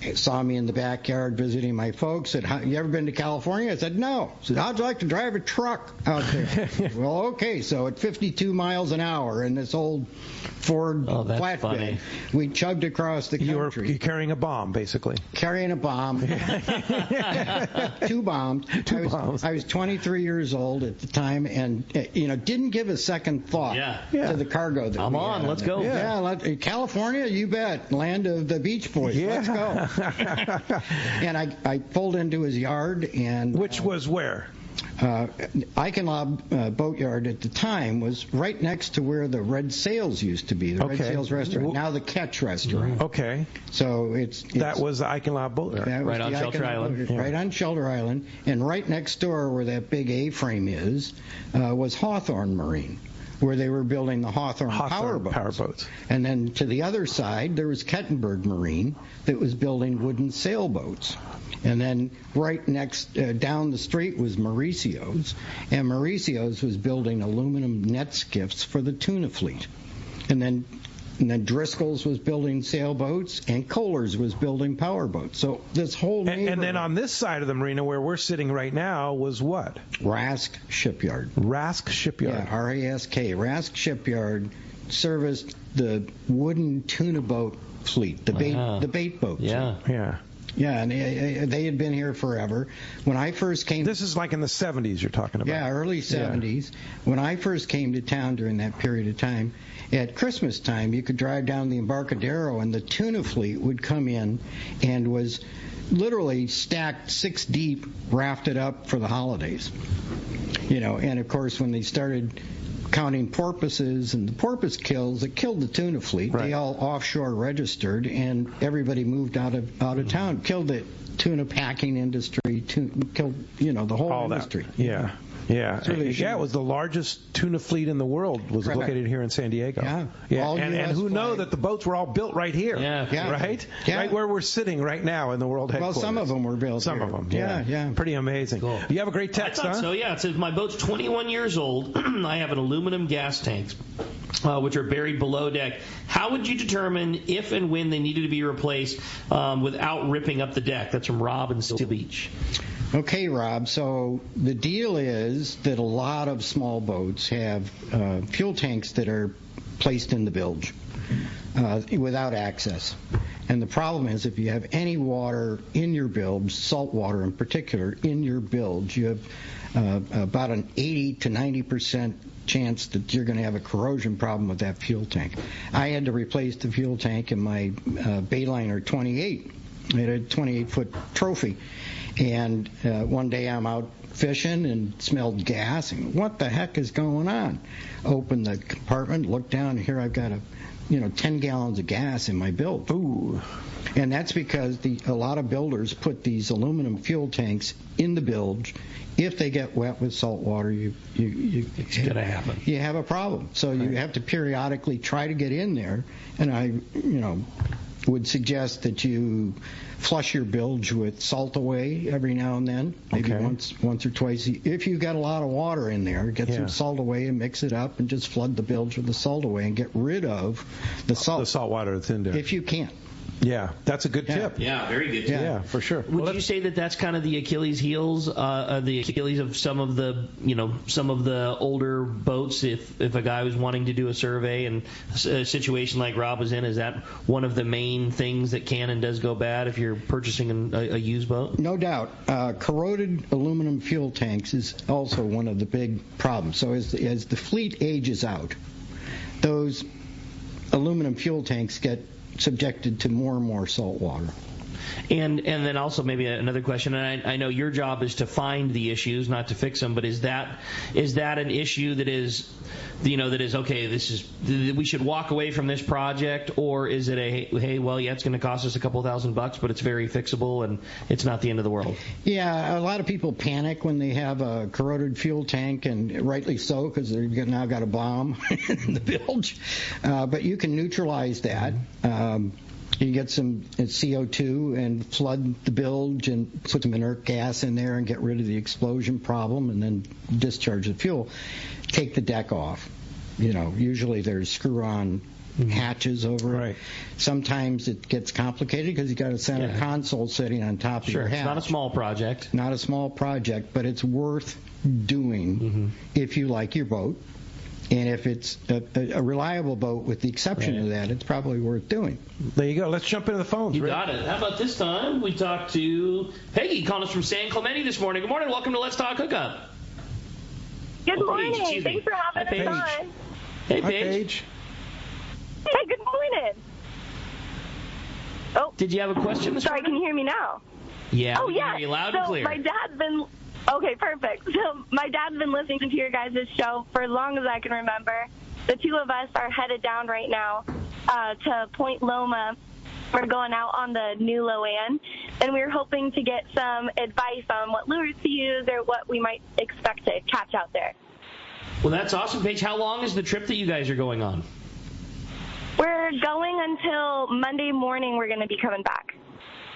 He saw me in the backyard visiting my folks, said, "You ever been to California?" I said, "No." He said, "How'd you like to drive a truck out there?" Well, okay, so at 52 miles an hour in this old Ford flatbed, funny. we chugged across the country. You're carrying a bomb, basically. Carrying a bomb. Two bombs. I was 23 years old at the time, and didn't give a second thought to the cargo that I'm on. Let's go. Yeah, California, you bet. Land of the Beach Boys. Yeah. Let's go. And I pulled into his yard, and which was where? Eichenlaub Boatyard at the time was right next to where the Red Sails used to be, the Red Sails restaurant, now the Catch restaurant. Okay. So that was the Eichenlaub Boatyard. Right on Shelter Island. Right on Shelter Island. And right next door where that big A-frame is was Hawthorne Marine, where they were building the Hawthorne power boats. And then to the other side, there was Kettenberg Marine that was building wooden sailboats. And then right next, down the street was Mauricio's, and Mauricio's was building aluminum net skiffs for the tuna fleet. And then Driscoll's was building sailboats, and Kohler's was building power boats. So this whole neighborhood. And then on this side of the marina where we're sitting right now was what? Rask Shipyard. Rask Shipyard. Yeah, R-A-S-K. Rask Shipyard serviced the wooden tuna boat fleet, the bait boats. Yeah. Yeah, and they had been here forever. When I first came... This is like in the 70s you're talking about. Yeah, early 70s. Yeah. When I first came to town during that period of time, at Christmas time, you could drive down the Embarcadero, and the tuna fleet would come in and was literally stacked 6 deep, rafted up for the holidays. And, of course, when they started counting porpoises and the porpoise kills, it killed the tuna fleet. Right. They all offshore registered, and everybody moved out of town. Killed the tuna packing industry. Killed the whole all industry. That. Yeah. Yeah, it was the largest tuna fleet in the world was located here in San Diego. Yeah. And who know that the boats were all built right here. Yeah. Right? Yeah. Right where we're sitting right now in the world headquarters. Well, some of them were built Some here. of them, yeah. Pretty amazing. Cool. You have a great text, I thought so, yeah. It says, my boat's 21 years old. I have an aluminum gas tanks, which are buried below deck. How would you determine if and when they needed to be replaced without ripping up the deck? That's from Rob in Seal Beach. Okay, Rob, so the deal is that a lot of small boats have fuel tanks that are placed in the bilge without access. And the problem is if you have any water in your bilge, salt water in particular, in your bilge, you have about an 80 to 90% chance that you're going to have a corrosion problem with that fuel tank. I had to replace the fuel tank in my Bayliner 28. I had a 28-foot trophy. And one day I'm out fishing and smelled gas. And what the heck is going on? Open the compartment, look down, and here I've got 10 gallons of gas in my bilge. Ooh. And that's because a lot of builders put these aluminum fuel tanks in the bilge. If they get wet with salt water, it's going to happen. You have a problem. So you have to periodically try to get in there. And I, would suggest that you flush your bilge with salt away every now and then, maybe once or twice. If you've got a lot of water in there, get some salt away and mix it up and just flood the bilge with the salt away and get rid of the salt. The salt water that's in there. If you can. Yeah, that's a good tip. Yeah, very good tip. Yeah, for sure. Would you say that that's kind of the Achilles heels, the Achilles of some of the older boats? If a guy was wanting to do a survey and a situation like Rob was in, is that one of the main things that can and does go bad if you're purchasing a used boat? No doubt. Corroded aluminum fuel tanks is also one of the big problems. So as the fleet ages out, those aluminum fuel tanks get subjected to more and more salt water. And then also maybe another question, and I know your job is to find the issues, not to fix them, but is that an issue that is, okay, we should walk away from this project, or is it it's going to cost us a couple $1,000, but it's very fixable and it's not the end of the world? Yeah, a lot of people panic when they have a corroded fuel tank, and rightly so, because they've now got a bomb in the bilge. But you can neutralize that. You get some CO2 and flood the bilge and put some inert gas in there and get rid of the explosion problem, and then discharge the fuel. Take the deck off. Usually there's screw-on hatches over it. Sometimes it gets complicated because you got a center console sitting on top of your hatch. It's not a small project. Not a small project, but it's worth doing if you like your boat. And if it's a reliable boat, with the exception of that, it's probably worth doing. There you go. Let's jump into the phones. You got it. How about this time? We talked to Peggy calling us from San Clemente this morning. Good morning. Welcome to Let's Talk Hookup. Good morning. Thanks for having us on. Hey, Paige. Hi, Paige. Hey, good morning. Oh. Did you have a question this morning? Sorry, can you hear me now? Yeah. Oh, yeah. Hear you loud and clear. My dad's been... Okay, perfect. So my dad's been listening to your guys' show for as long as I can remember. The two of us are headed down right now to Point Loma. We're going out on the new Loan, and we were hoping to get some advice on what lures to use or what we might expect to catch out there. Well, that's awesome, Paige. How long is the trip that you guys are going on? We're going until Monday morning. We're going to be coming back.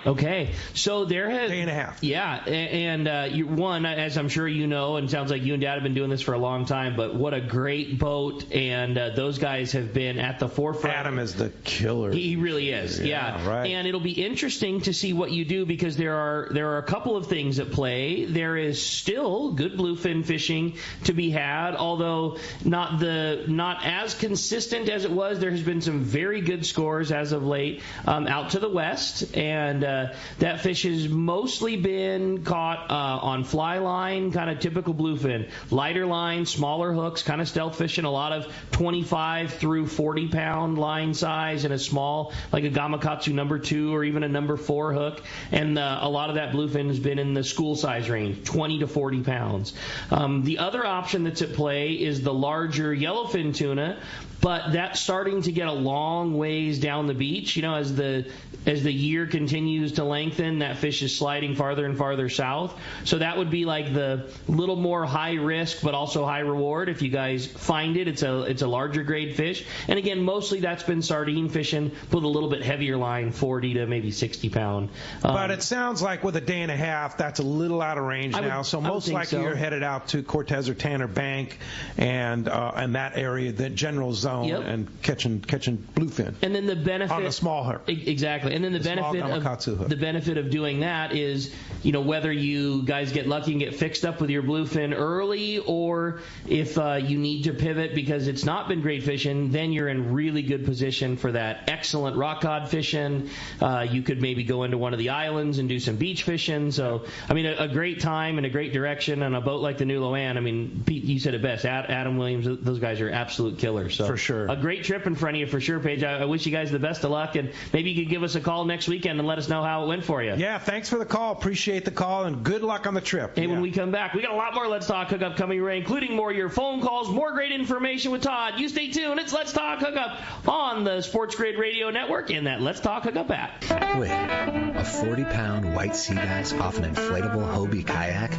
Okay, so there has day and a half. Yeah, and one, as I'm sure you know, and it sounds like you and Dad have been doing this for a long time. But what a great boat, and those guys have been at the forefront. Adam is the killer. He really is. Yeah, right. And it'll be interesting to see what you do, because there are a couple of things at play. There is still good bluefin fishing to be had, although not as consistent as it was. There has been some very good scores as of late out to the west, and that fish has mostly been caught on fly line, kind of typical bluefin, lighter line, smaller hooks, kind of stealth fishing, a lot of 25 through 40 pound line size, and a small, like a Gamakatsu number 2 or even a number 4 hook, and a lot of that bluefin has been in the school size range, 20 to 40 pounds. The other option that's at play is the larger yellowfin tuna, but that's starting to get a long ways down the beach. You know, as the year continues to lengthen, that fish is sliding farther and farther south. So that would be like the little more high risk but also high reward. If you guys find it, it's a larger grade fish. And again, mostly that's been sardine fishing with a little bit heavier line, 40 to maybe 60 pound. But it sounds like with a day and a half, that's a little out of range now. So most likely you're headed out to Cortez or Tanner Bank and that area, the general zone. Yep. And catching bluefin. And then the benefit on a small hook. Exactly. And then the benefit of doing that is, you know, whether you guys get lucky and get fixed up with your bluefin early, or if you need to pivot because it's not been great fishing, then you're in really good position for that excellent rock cod fishing. You could maybe go into one of the islands and do some beach fishing. So, I mean, a great time and a great direction on a boat like the New Loan. I mean, Pete, you said it best. Adam Williams, those guys are absolute killers. So for sure. A great trip in front of you for sure, Paige. I wish you guys the best of luck, and maybe you could give us a call next weekend and let us know how it went for you. Yeah, thanks for the call. Appreciate the call, and good luck on the trip. Hey, when we come back, we got a lot more Let's Talk Hookup coming your way, including more of your phone calls, more great information with Todd. You stay tuned. It's Let's Talk Hookup on the Sports Grid Radio Network and that Let's Talk Hookup app. Wait, a 40-pound white sea bass off an inflatable Hobie kayak?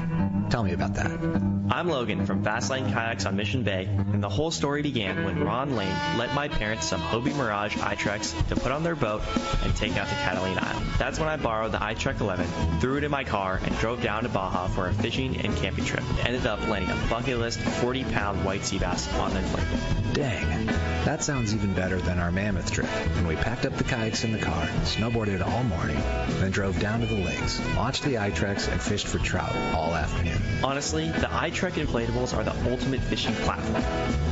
Tell me about that. I'm Logan from Fastlane Kayaks on Mission Bay, and the whole story began when Ron Lane lent my parents some Hobie Mirage iTrex to put on their boat and take out to Catalina Island. That's when I borrowed the iTrek 11, threw it in my car, and drove down to Baja for a fishing and camping trip. Ended up landing a bucket list 40-pound white sea bass on the inflatable. Dang, that sounds even better than our Mammoth trip, when we packed up the kayaks in the car, snowboarded all morning, then drove down to the lakes, launched the iTrex, and fished for trout all afternoon. Honestly, the iTrek inflatables are the ultimate fishing platform.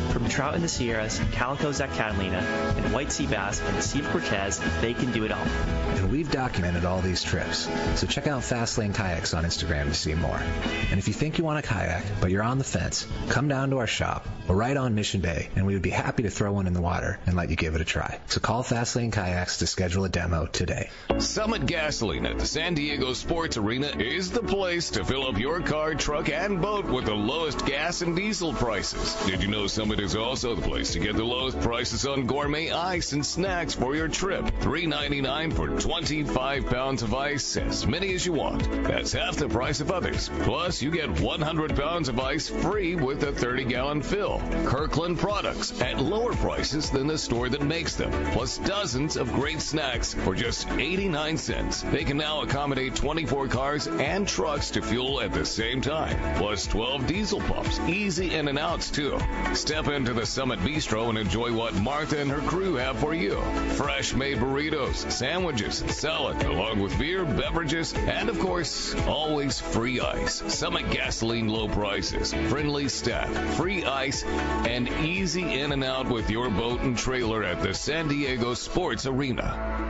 From trout in the Sierras, calicos at Catalina, and white sea bass in the Sea of Cortez, they can do it all. And we've documented all these trips, so check out Fastlane Kayaks on Instagram to see more. And if you think you want a kayak, but you're on the fence, come down to our shop. We're right on Mission Bay, and we would be happy to throw one in the water and let you give it a try. So call Fastlane Kayaks to schedule a demo today. Summit Gasoline at the San Diego Sports Arena is the place to fill up your car, truck, and boat with the lowest gas and diesel prices. Did you know Summit is also the place to get the lowest prices on gourmet ice and snacks for your trip? $3.99 for 25 pounds of ice, as many as you want. That's half the price of others. Plus, you get 100 pounds of ice free with a 30-gallon fill. Kirkland products at lower prices than the store that makes them. Plus dozens of great snacks for just 89 cents. They can now accommodate 24 cars and trucks to fuel at the same time. Plus 12 diesel pumps. Easy in and outs, too. Step into the Summit Bistro and enjoy what Martha and her crew have for you. Fresh-made burritos, sandwiches, and salad, along with beer, beverages, and, of course, always free ice. Summit Gasoline low prices, friendly staff, free ice, and easy in and out with your boat and trailer at the San Diego Sports Arena.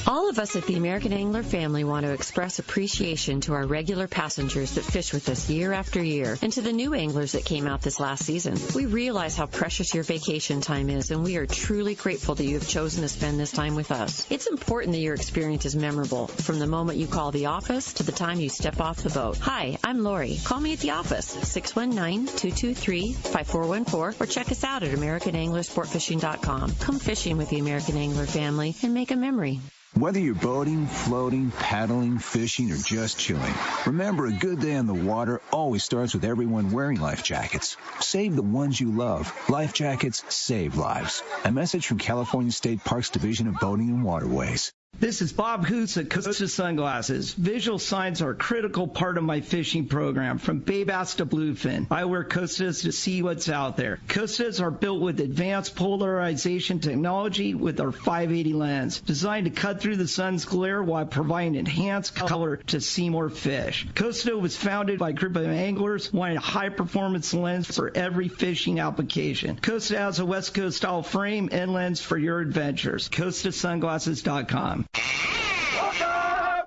All of us at the American Angler family want to express appreciation to our regular passengers that fish with us year after year, and to the new anglers that came out this last season. We realize how precious your vacation time is, and we are truly grateful that you have chosen to spend this time with us. It's important that your experience is memorable, from the moment you call the office to the time you step off the boat. Hi, I'm Lori. Call me at the office, 619-223-5414, or check us out at AmericanAnglerSportFishing.com. Come fishing with the American Angler family and make a memory. Whether you're boating, floating, paddling, fishing, or just chilling, remember a good day on the water always starts with everyone wearing life jackets. Save the ones you love. Life jackets save lives. A message from California State Parks Division of Boating and Waterways. This is Bob Hoots at Costa Sunglasses. Visual signs are a critical part of my fishing program, from bay bass to bluefin. I wear Costas to see what's out there. Costas are built with advanced polarization technology with our 580 lens, designed to cut through the sun's glare while providing enhanced color to see more fish. Costa was founded by a group of anglers wanting a high-performance lens for every fishing application. Costa has a West Coast style frame and lens for your adventures. CostaSunglasses.com.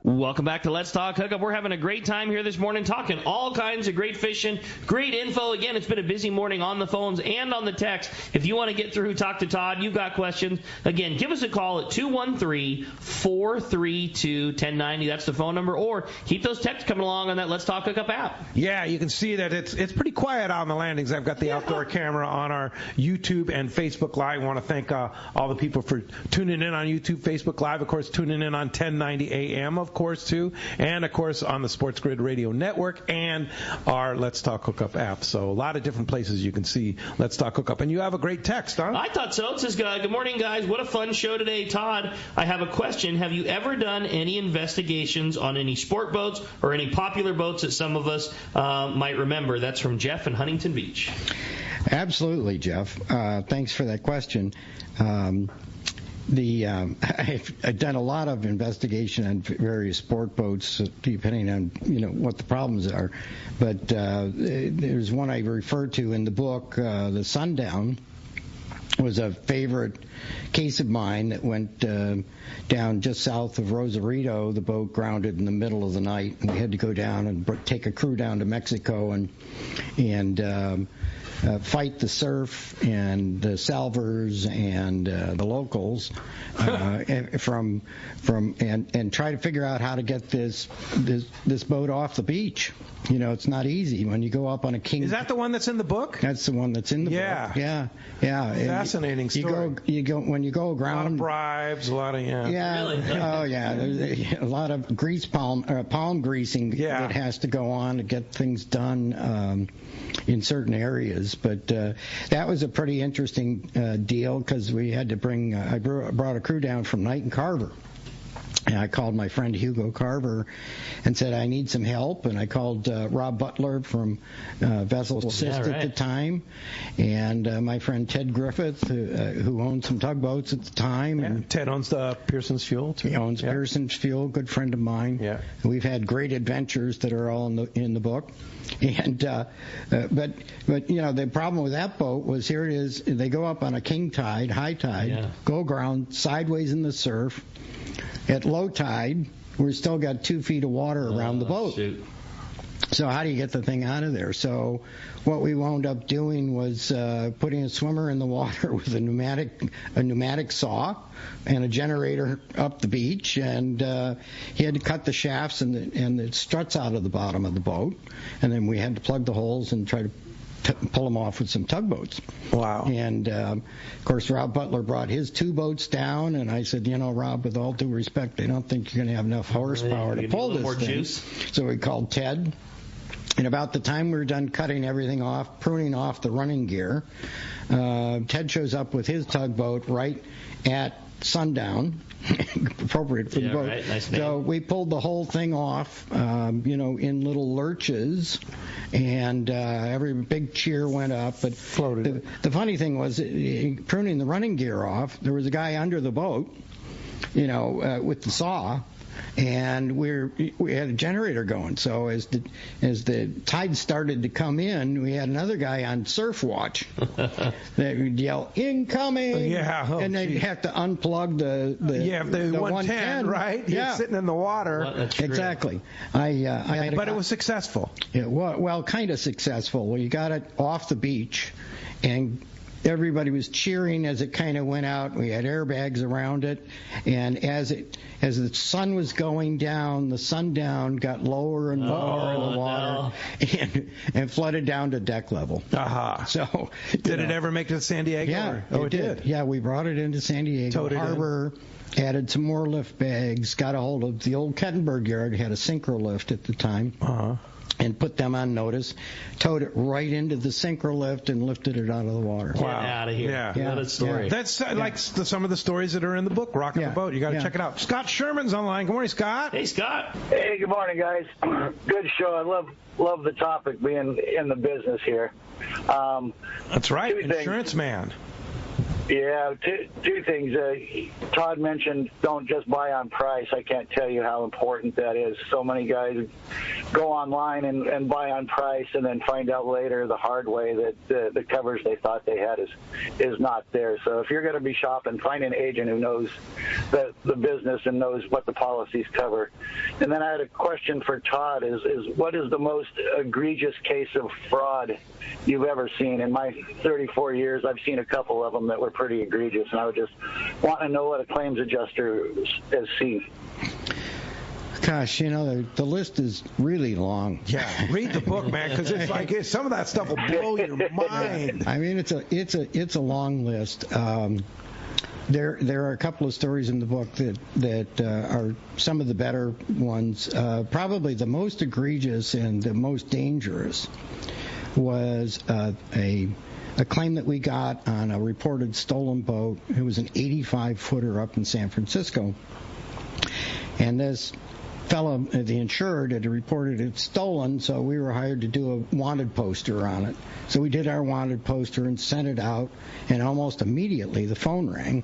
Welcome back to Let's Talk Hookup. We're having a great time here this morning talking all kinds of great fishing, great info. Again, it's been a busy morning on the phones and on the text. If you want to get through, talk to Todd, you've got questions. Again, give us a call at 213-432-1090. That's the phone number. Or keep those texts coming along on that Let's Talk Hookup app. Yeah, you can see that it's pretty quiet on the landings. I've got the outdoor camera on our YouTube and Facebook Live. I want to thank all the people for tuning in on YouTube, Facebook Live, of course, tuning in on 1090 AM, of course, too, and, of course, on the Sports Grid Radio Network and our Let's Talk Hookup app. So a lot of different places you can see Let's Talk Hookup. And you have a great text, huh? I thought so. It says, good morning, guys. What a fun show today. Todd, I have a question. Have you ever done any investigations on any sport boats or any popular boats that some of us might remember? That's from Jeff in Huntington Beach. Absolutely, Jeff. Thanks for that question. I've done a lot of investigation on various sport boats, depending on what the problems are. But there's one I referred to in the book, the Sundown. Was a favorite case of mine that went down just south of Rosarito. The boat grounded in the middle of the night, and we had to go down and take a crew down to Mexico and fight the surf and the salvers and the locals and try to figure out how to get this boat off the beach. It's not easy when you go up on a king. Is that the one that's in the book? That's the one that's in the book. Yeah. Fascinating story. When you go around. A lot of bribes, a lot of Really? Oh yeah, there's a lot of palm greasing that has to go on to get things done in certain areas. But that was a pretty interesting deal because we had to bring. I brought a crew down from Knight and Carver. And I called my friend Hugo Carver and said, I need some help. And I called Rob Butler from Vessel Assist at the time. And my friend Ted Griffith, who owned some tugboats at the time. Yeah. And Ted owns Pearson's Fuel, too. He owns Pearson's Fuel, good friend of mine. Yeah. We've had great adventures that are all in the book. And but the problem with that boat was, here it is, they go up on a king tide, high tide, go aground sideways in the surf. At low tide, we've still got 2 feet of water around the boat. Shoot. So how do you get the thing out of there? So what we wound up doing was putting a swimmer in the water with a pneumatic saw and a generator up the beach, and he had to cut the shafts and the struts out of the bottom of the boat, and then we had to plug the holes and try to pull them off with some tugboats. Wow. And, of course, Rob Butler brought his 2 boats down, and I said, Rob, with all due respect, I don't think you're going to have enough horsepower to pull this thing. Juice. So we called Ted. And about the time we were done cutting everything off, pruning off the running gear, Ted shows up with his tugboat right at sundown, appropriate for the boat. Right. Nice so we pulled the whole thing off, in little lurches, and every big cheer went up. But floated. The funny thing was, pruning the running gear off, there was a guy under the boat, with the saw. And we had a generator going. So as the tide started to come in, we had another guy on surf watch that would yell, "Incoming!" And they'd have to unplug the 110, right? Yeah, You're sitting in the water. Exactly. But it was successful. Yeah, well, kind of successful. Well, you got it off the beach, and everybody was cheering as it kind of went out. We had airbags around it, and as the sun was going down, the sundown got lower and lower in the water and flooded down to deck level. So did it ever make it to San Diego? Yeah, it did. Yeah, we brought it into San Diego Harbor. Added some more lift bags. Got a hold of the old Kettenberg yard. Had a synchro lift at the time. and put them on notice, towed it right into the sinker lift and lifted it out of the water. Get out of here. Yeah. What a story. Yeah. That's like some of the stories that are in the book, Rocking the Boat. You got to check it out. Scott Sherman's online. Good morning, Scott. Hey, Scott. Hey, good morning, guys. Good show. I love the topic, being in the business here. That's right, insurance man. Yeah, two things. Todd mentioned don't just buy on price. I can't tell you how important that is. So many guys go online and buy on price and then find out later the hard way that the covers they thought they had is not there. So if you're going to be shopping, find an agent who knows the business and knows what the policies cover. And then I had a question for Todd is what is the most egregious case of fraud you've ever seen? In my 34 years, I've seen a couple of them that were pretty egregious, and I would just want to know what a claims adjuster has seen. Gosh, the list is really long. Yeah, read the book, man, because it's like some of that stuff will blow your mind. I mean, it's a long list. There are a couple of stories in the book that are some of the better ones. Probably the most egregious and the most dangerous was a claim that we got on a reported stolen boat. It was an 85-footer up in San Francisco. And this fellow, the insured, had reported it stolen, so we were hired to do a wanted poster on it. So we did our wanted poster and sent it out, and almost immediately the phone rang,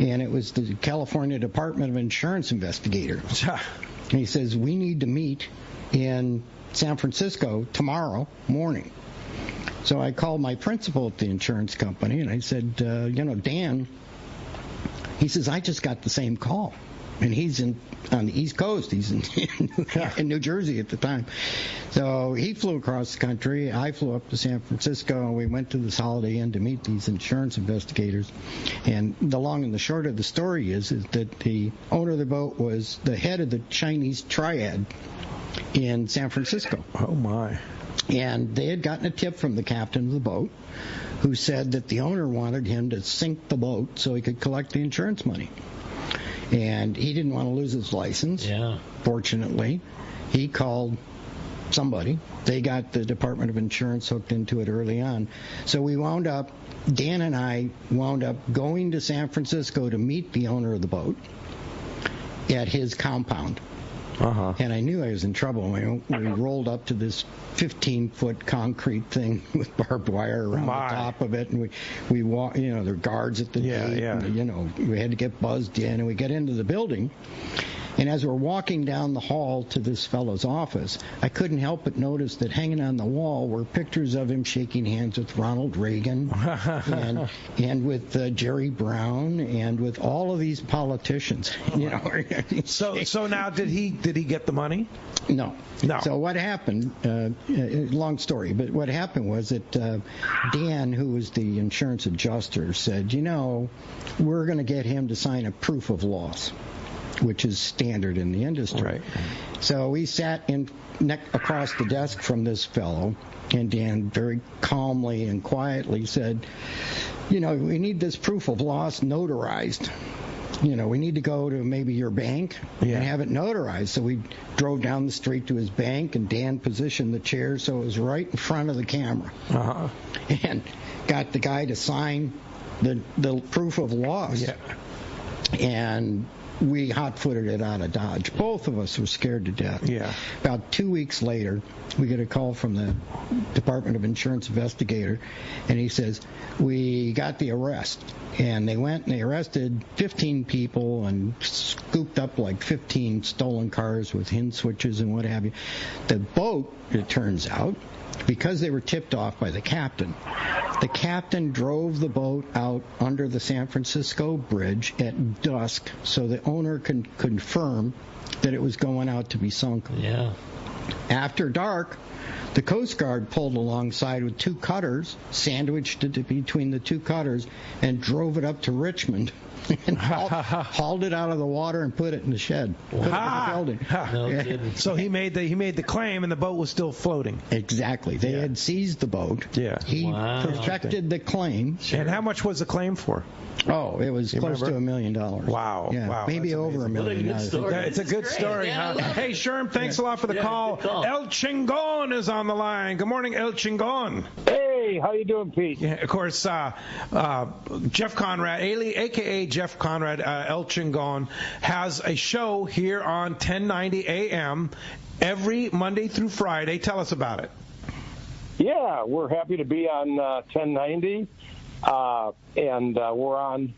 and it was the California Department of Insurance investigator. And he says, we need to meet in San Francisco tomorrow morning. So I called my principal at the insurance company, and I said, Dan, he says, I just got the same call. And he's on the East Coast. He's in New Jersey at the time. So he flew across the country. I flew up to San Francisco, and we went to this Holiday Inn to meet these insurance investigators. And the long and the short of the story is that the owner of the boat was the head of the Chinese triad in San Francisco. Oh, my. And they had gotten a tip from the captain of the boat who said that the owner wanted him to sink the boat so he could collect the insurance money. And he didn't want to lose his license. Yeah. Fortunately, he called somebody. They got the Department of Insurance hooked into it early on. So Dan and I wound up going to San Francisco to meet the owner of the boat at his compound. Uh-huh. And I knew I was in trouble. We rolled up to this 15-foot concrete thing with barbed wire around the top of it, and we walked. There are guards at the gate. Yeah. And, we had to get buzzed in, and we get into the building. And as we're walking down the hall to this fellow's office, I couldn't help but notice that hanging on the wall were pictures of him shaking hands with Ronald Reagan and with Jerry Brown and with all of these politicians. So now did he get the money? No. So what happened? Long story, but what happened was that Dan, who was the insurance adjuster, said, we're going to get him to sign a proof of loss, which is standard in the industry. Right. So we sat across the desk from this fellow, and Dan very calmly and quietly said, we need this proof of loss notarized. We need to go to maybe your bank and have it notarized. So we drove down the street to his bank, and Dan positioned the chair so it was right in front of the camera. Uh-huh. And got the guy to sign the proof of loss. Yeah. And we hot-footed it out of Dodge. Both of us were scared to death. Yeah. About 2 weeks later, we get a call from the Department of Insurance investigator, and he says, we got the arrest. And they went and they arrested 15 people and scooped up like 15 stolen cars with HIN switches and what have you. The boat, it turns out, because they were tipped off by the captain drove the boat out under the San Francisco Bridge at dusk so the owner can confirm that it was going out to be sunk. Yeah. After dark, the Coast Guard pulled alongside with two cutters, sandwiched it between the two cutters, and drove it up to Richmond and hauled it out of the water and put it in the shed. Put it in the building. No So he made the claim, and the boat was still floating. Exactly. They had seized the boat. Yeah. He perfected the claim. And how much was the claim for? Oh, it was close to $1 million. Wow. Yeah, wow. maybe over $1 million. It's a good story. Huh? Hey, Sherm, thanks a lot for the call. El Chingon is on the line. Good morning, El Chingon. Hey, how you doing, Pete? Yeah, of course, Jeff Conrad, a.k.a. Jeff Conrad, El Chingon, has a show here on 1090 a.m. every Monday through Friday. Tell us about it. Yeah, we're happy to be on 1090, and we're on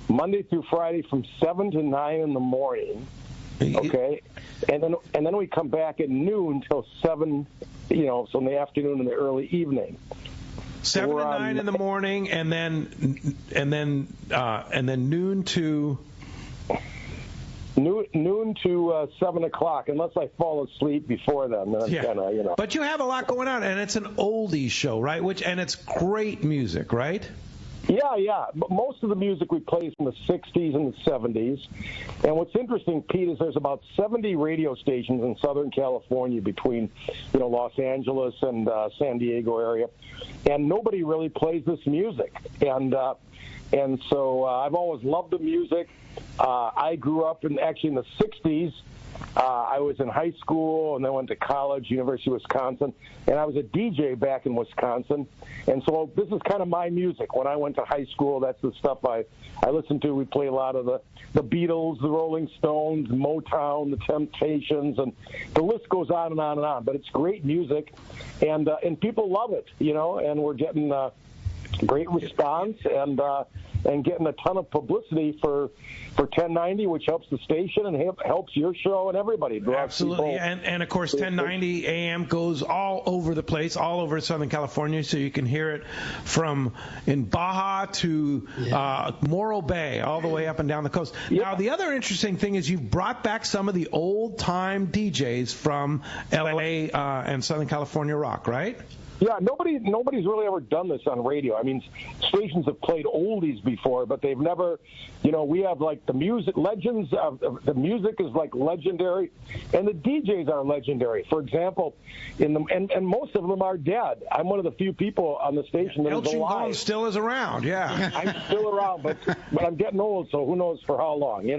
Monday through Friday from 7 to 9 in the morning. Okay, and then we come back at noon till 7, so in the afternoon and the early evening. 7 to 9 in the morning, and then noon to noon to 7 o'clock, unless I fall asleep before then. Then I'm kind of, But you have a lot going on, and it's an oldies show, right? And it's great music, right? Yeah. But most of the music we play is from the 60s and the 70s. And what's interesting, Pete, is there's about 70 radio stations in Southern California between, Los Angeles and San Diego area. And nobody really plays this music. And so I've always loved the music. I grew up in the 60s. I was in high school and then went to college, University of Wisconsin, and I was a DJ back in Wisconsin. And so this is kind of my music. When I went to high school, that's the stuff I listened to. We play a lot of the Beatles, the Rolling Stones, Motown, the Temptations, and the list goes on and on and on. But it's great music, and people love it, and we're getting great response and getting a ton of publicity for 1090, which helps the station and helps your show and everybody. Absolutely. And of course, 1090 AM goes all over the place, all over Southern California, so you can hear it from in Baja to Morro Bay, all the way up and down the coast. Yeah. Now, the other interesting thing is you've brought back some of the old-time DJs from L.A. And Southern California rock, right? Yeah, nobody's really ever done this on radio. I mean, stations have played oldies before, but they've never, we have like the music legends of the music is like legendary, and the DJs are legendary. For example, and most of them are dead. I'm one of the few people on the station that is alive. Still is around, yeah. I'm still around, but I'm getting old, so who knows for how long,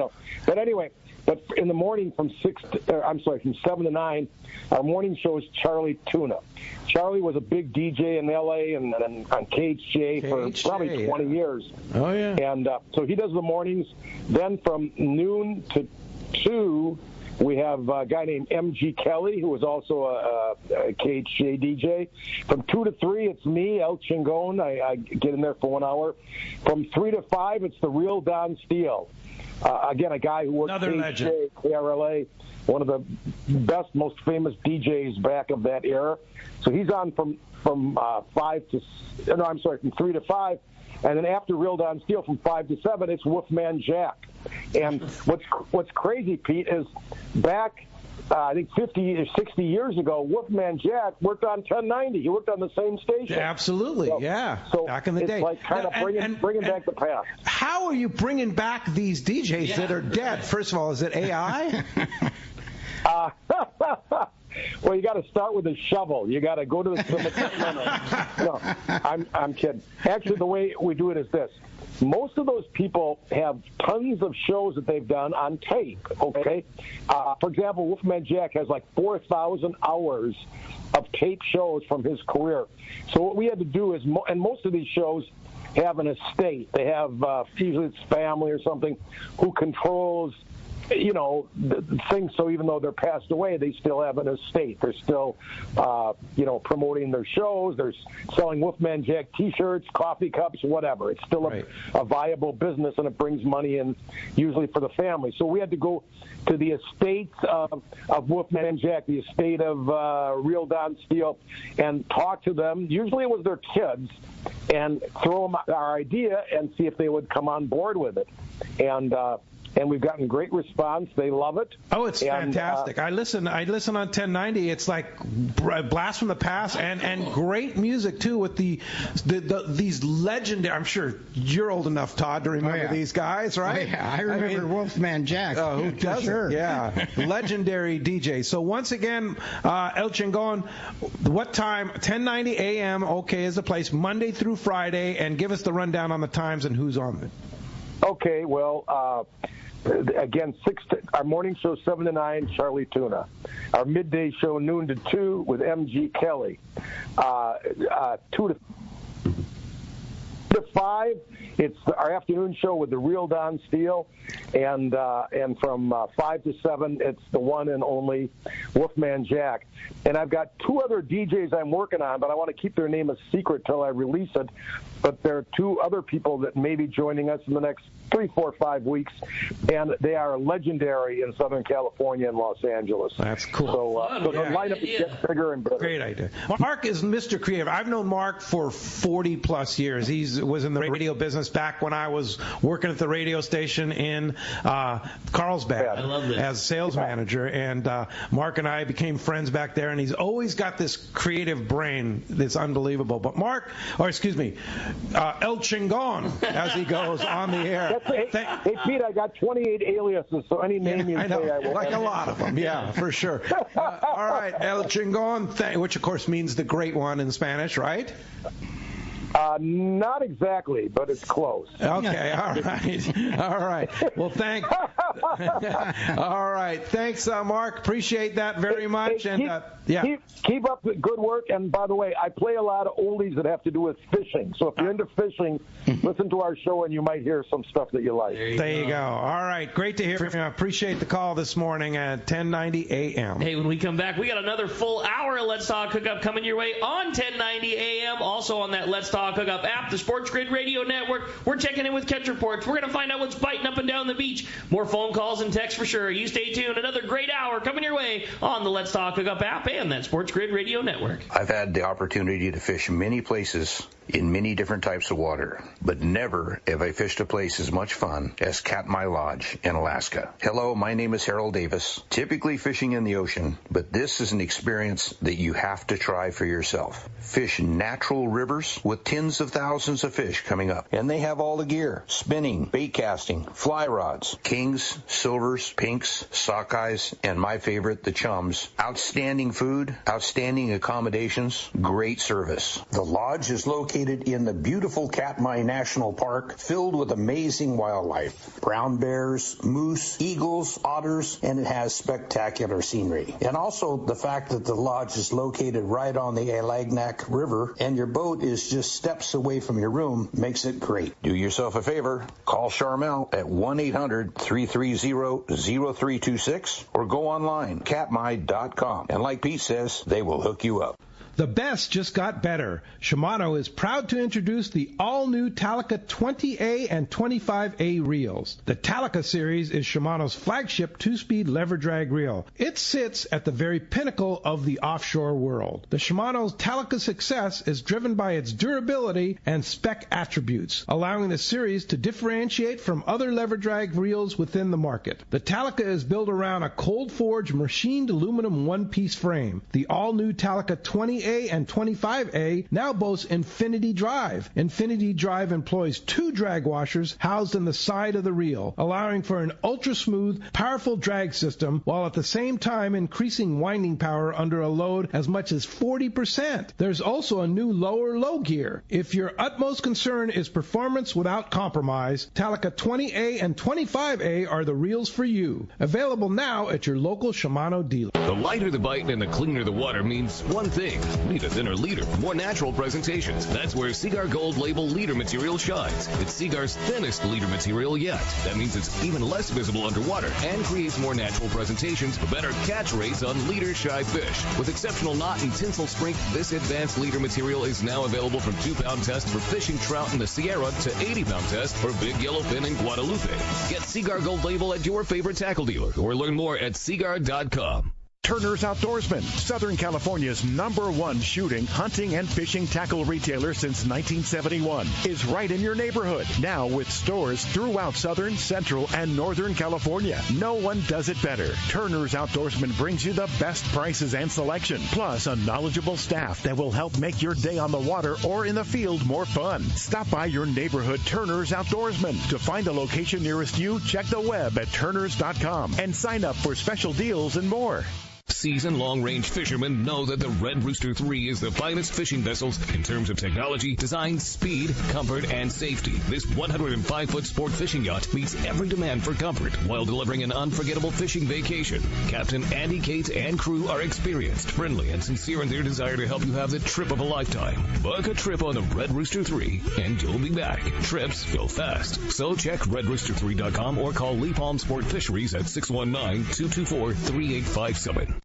But anyway. But in the morning from 7 to 9, our morning show is Charlie Tuna. Charlie was a big DJ in L.A. and on KHJ for probably 20 years. Oh, yeah. And so he does the mornings. Then from noon to 2, we have a guy named M.G. Kelly, who is also a KHJ DJ. From 2 to 3, it's me, El Chingon. I get in there for 1 hour. From 3 to 5, it's the real Don Steele. Again, a guy who worked at KHJ, KRLA, one of the best, most famous DJs back of that era. So he's on from 3 to 5. And then after Real Don Steele, from 5 to 7, it's Wolfman Jack. And what's crazy, Pete, is back, I think 50 or 60 years ago, Wolfman Jack worked on 1090. He worked on the same station. Yeah, absolutely, So back in the day. It's like kind of bringing back the past. How are you bringing back these DJs that are dead? First of all, is it AI? Well, you got to start with a shovel. You got to go to the cemetery. No, I'm kidding. Actually, the way we do it is this. Most of those people have tons of shows that they've done on tape, okay? For example, Wolfman Jack has like 4,000 hours of tape shows from his career. So what we had to do is, and most of these shows have an estate. They have, usually it's family or something, who controls the things. So even though they're passed away, they still have an estate. They're still, promoting their shows. They're selling Wolfman Jack T-shirts, coffee cups, whatever. It's still a viable business, and it brings money in, usually for the family. So we had to go to the estates of Wolfman Jack, the estate of Real Don Steele, and talk to them. Usually it was their kids, and throw them our idea and see if they would come on board with it. And and we've gotten great response. They love it. Oh, it's fantastic. I listen on 1090. It's like blast from the past and great music too with these legendary. I'm sure you're old enough, Todd, to remember these guys, right? Oh, yeah, I remember Wolfman Jack. Oh, who doesn't? Sure. Yeah, legendary DJ. So once again, El Chingon, what time? 1090 a.m. OK is the place, Monday through Friday, and give us the rundown on the times and who's on it. Okay, well, again, our morning show 7 to 9, Charlie Tuna. Our midday show noon to 2 with M.G. Kelly. 2 to 5, it's our afternoon show with the real Don Steele, and from 5 to 7, it's the one and only Wolfman Jack. And I've got 2 other DJs I'm working on, but I want to keep their name a secret till I release it. But there are 2 other people that may be joining us in the next 3, 4, 5 weeks, and they are legendary in Southern California and Los Angeles. That's cool. So the lineup gets bigger and better. Great idea. Mark is Mr. Creative. I've known Mark for 40-plus years. He was in the radio business back when I was working at the radio station in Carlsbad as sales manager, and Mark and I became friends back there, and he's always got this creative brain that's unbelievable. But El Chingon, as he goes on the air. Hey, Pete, I got 28 aliases, so any name you say, I will. Like a lot of them, yeah, for sure. All right, El Chingon, which of course means the great one in Spanish, right? Not exactly, but it's close. Okay, all right. Well, all right. Thanks, Mark. Appreciate that very much. Keep up the good work. And by the way, I play a lot of oldies that have to do with fishing. So if you're into fishing, listen to our show, and you might hear some stuff that you like. There you go. All right. Great to hear from you. I appreciate the call this morning at 1090 a.m. Hey, when we come back, we got another full hour of Let's Talk Hookup coming your way on 1090 a.m. Also on that Let's Talk Hookup app, the Sports Grid Radio Network. We're checking in with catch reports. We're going to find out what's biting up and down the beach. More phone calls and texts for sure. You stay tuned. Another great hour coming your way on the Let's Talk Hookup app and that Sports Grid Radio Network. I've had the opportunity to fish many places in many different types of water, but never have I fished a place as much fun as Katmai Lodge in Alaska. Hello, my name is Harold Davis, typically fishing in the ocean, but this is an experience that you have to try for yourself. Fish natural rivers with tens of thousands of fish coming up, and they have all the gear: spinning, bait casting, fly rods, kings, silvers, pinks, sockeyes, and my favorite, the chums. Outstanding food, outstanding accommodations, great service. The lodge is located in the beautiful Katmai National Park, filled with amazing wildlife: brown bears, moose, eagles, otters, and it has spectacular scenery. And also the fact that the lodge is located right on the Alagnak River and your boat is just steps away from your room makes it great. Do yourself a favor, call Charmel at 1-800-330-0326 or go online, katmai.com. And like Pete says, they will hook you up. The best just got better. Shimano is proud to introduce the all-new Talica 20A and 25A reels. The Talica series is Shimano's flagship two-speed lever drag reel. It sits at the very pinnacle of the offshore world. The Shimano's Talica success is driven by its durability and spec attributes, allowing the series to differentiate from other lever drag reels within the market. The Talica is built around a cold-forged machined aluminum one-piece frame. The all-new Talica 20A and 25A now boasts Infinity Drive. Infinity Drive employs 2 drag washers housed in the side of the reel, allowing for an ultra-smooth, powerful drag system while at the same time increasing winding power under a load as much as 40%. There's also a new lower low gear. If your utmost concern is performance without compromise, Talica 20A and 25A are the reels for you. Available now at your local Shimano dealer. The lighter the bite and the cleaner the water means one thing: need a thinner leader, more natural presentations. That's where Seaguar Gold Label leader material shines. It's Seaguar's thinnest leader material yet. That means it's even less visible underwater and creates more natural presentations for better catch rates on leader-shy fish. With exceptional knot and tinsel strength, this advanced leader material is now available from 2-pound test for fishing trout in the Sierra to 80-pound test for big yellowfin in Guadalupe. Get Seaguar Gold Label at your favorite tackle dealer or learn more at seaguar.com. Turner's Outdoorsman, Southern California's #1 shooting, hunting, and fishing tackle retailer since 1971, is right in your neighborhood. Now with stores throughout Southern, Central, and Northern California. No one does it better. Turner's Outdoorsman brings you the best prices and selection, plus a knowledgeable staff that will help make your day on the water or in the field more fun. Stop by your neighborhood Turner's Outdoorsman. To find a location nearest you, check the web at turners.com and sign up for special deals and more. Seasoned long-range fishermen know that the Red Rooster 3 is the finest fishing vessels in terms of technology, design, speed, comfort, and safety. This 105-foot sport fishing yacht meets every demand for comfort while delivering an unforgettable fishing vacation. Captain Andy Cates and crew are experienced, friendly, and sincere in their desire to help you have the trip of a lifetime. Book a trip on the Red Rooster 3, and you'll be back. Trips go fast. So check redrooster3.com or call Lee Palm Sport Fisheries at 619-224-3857.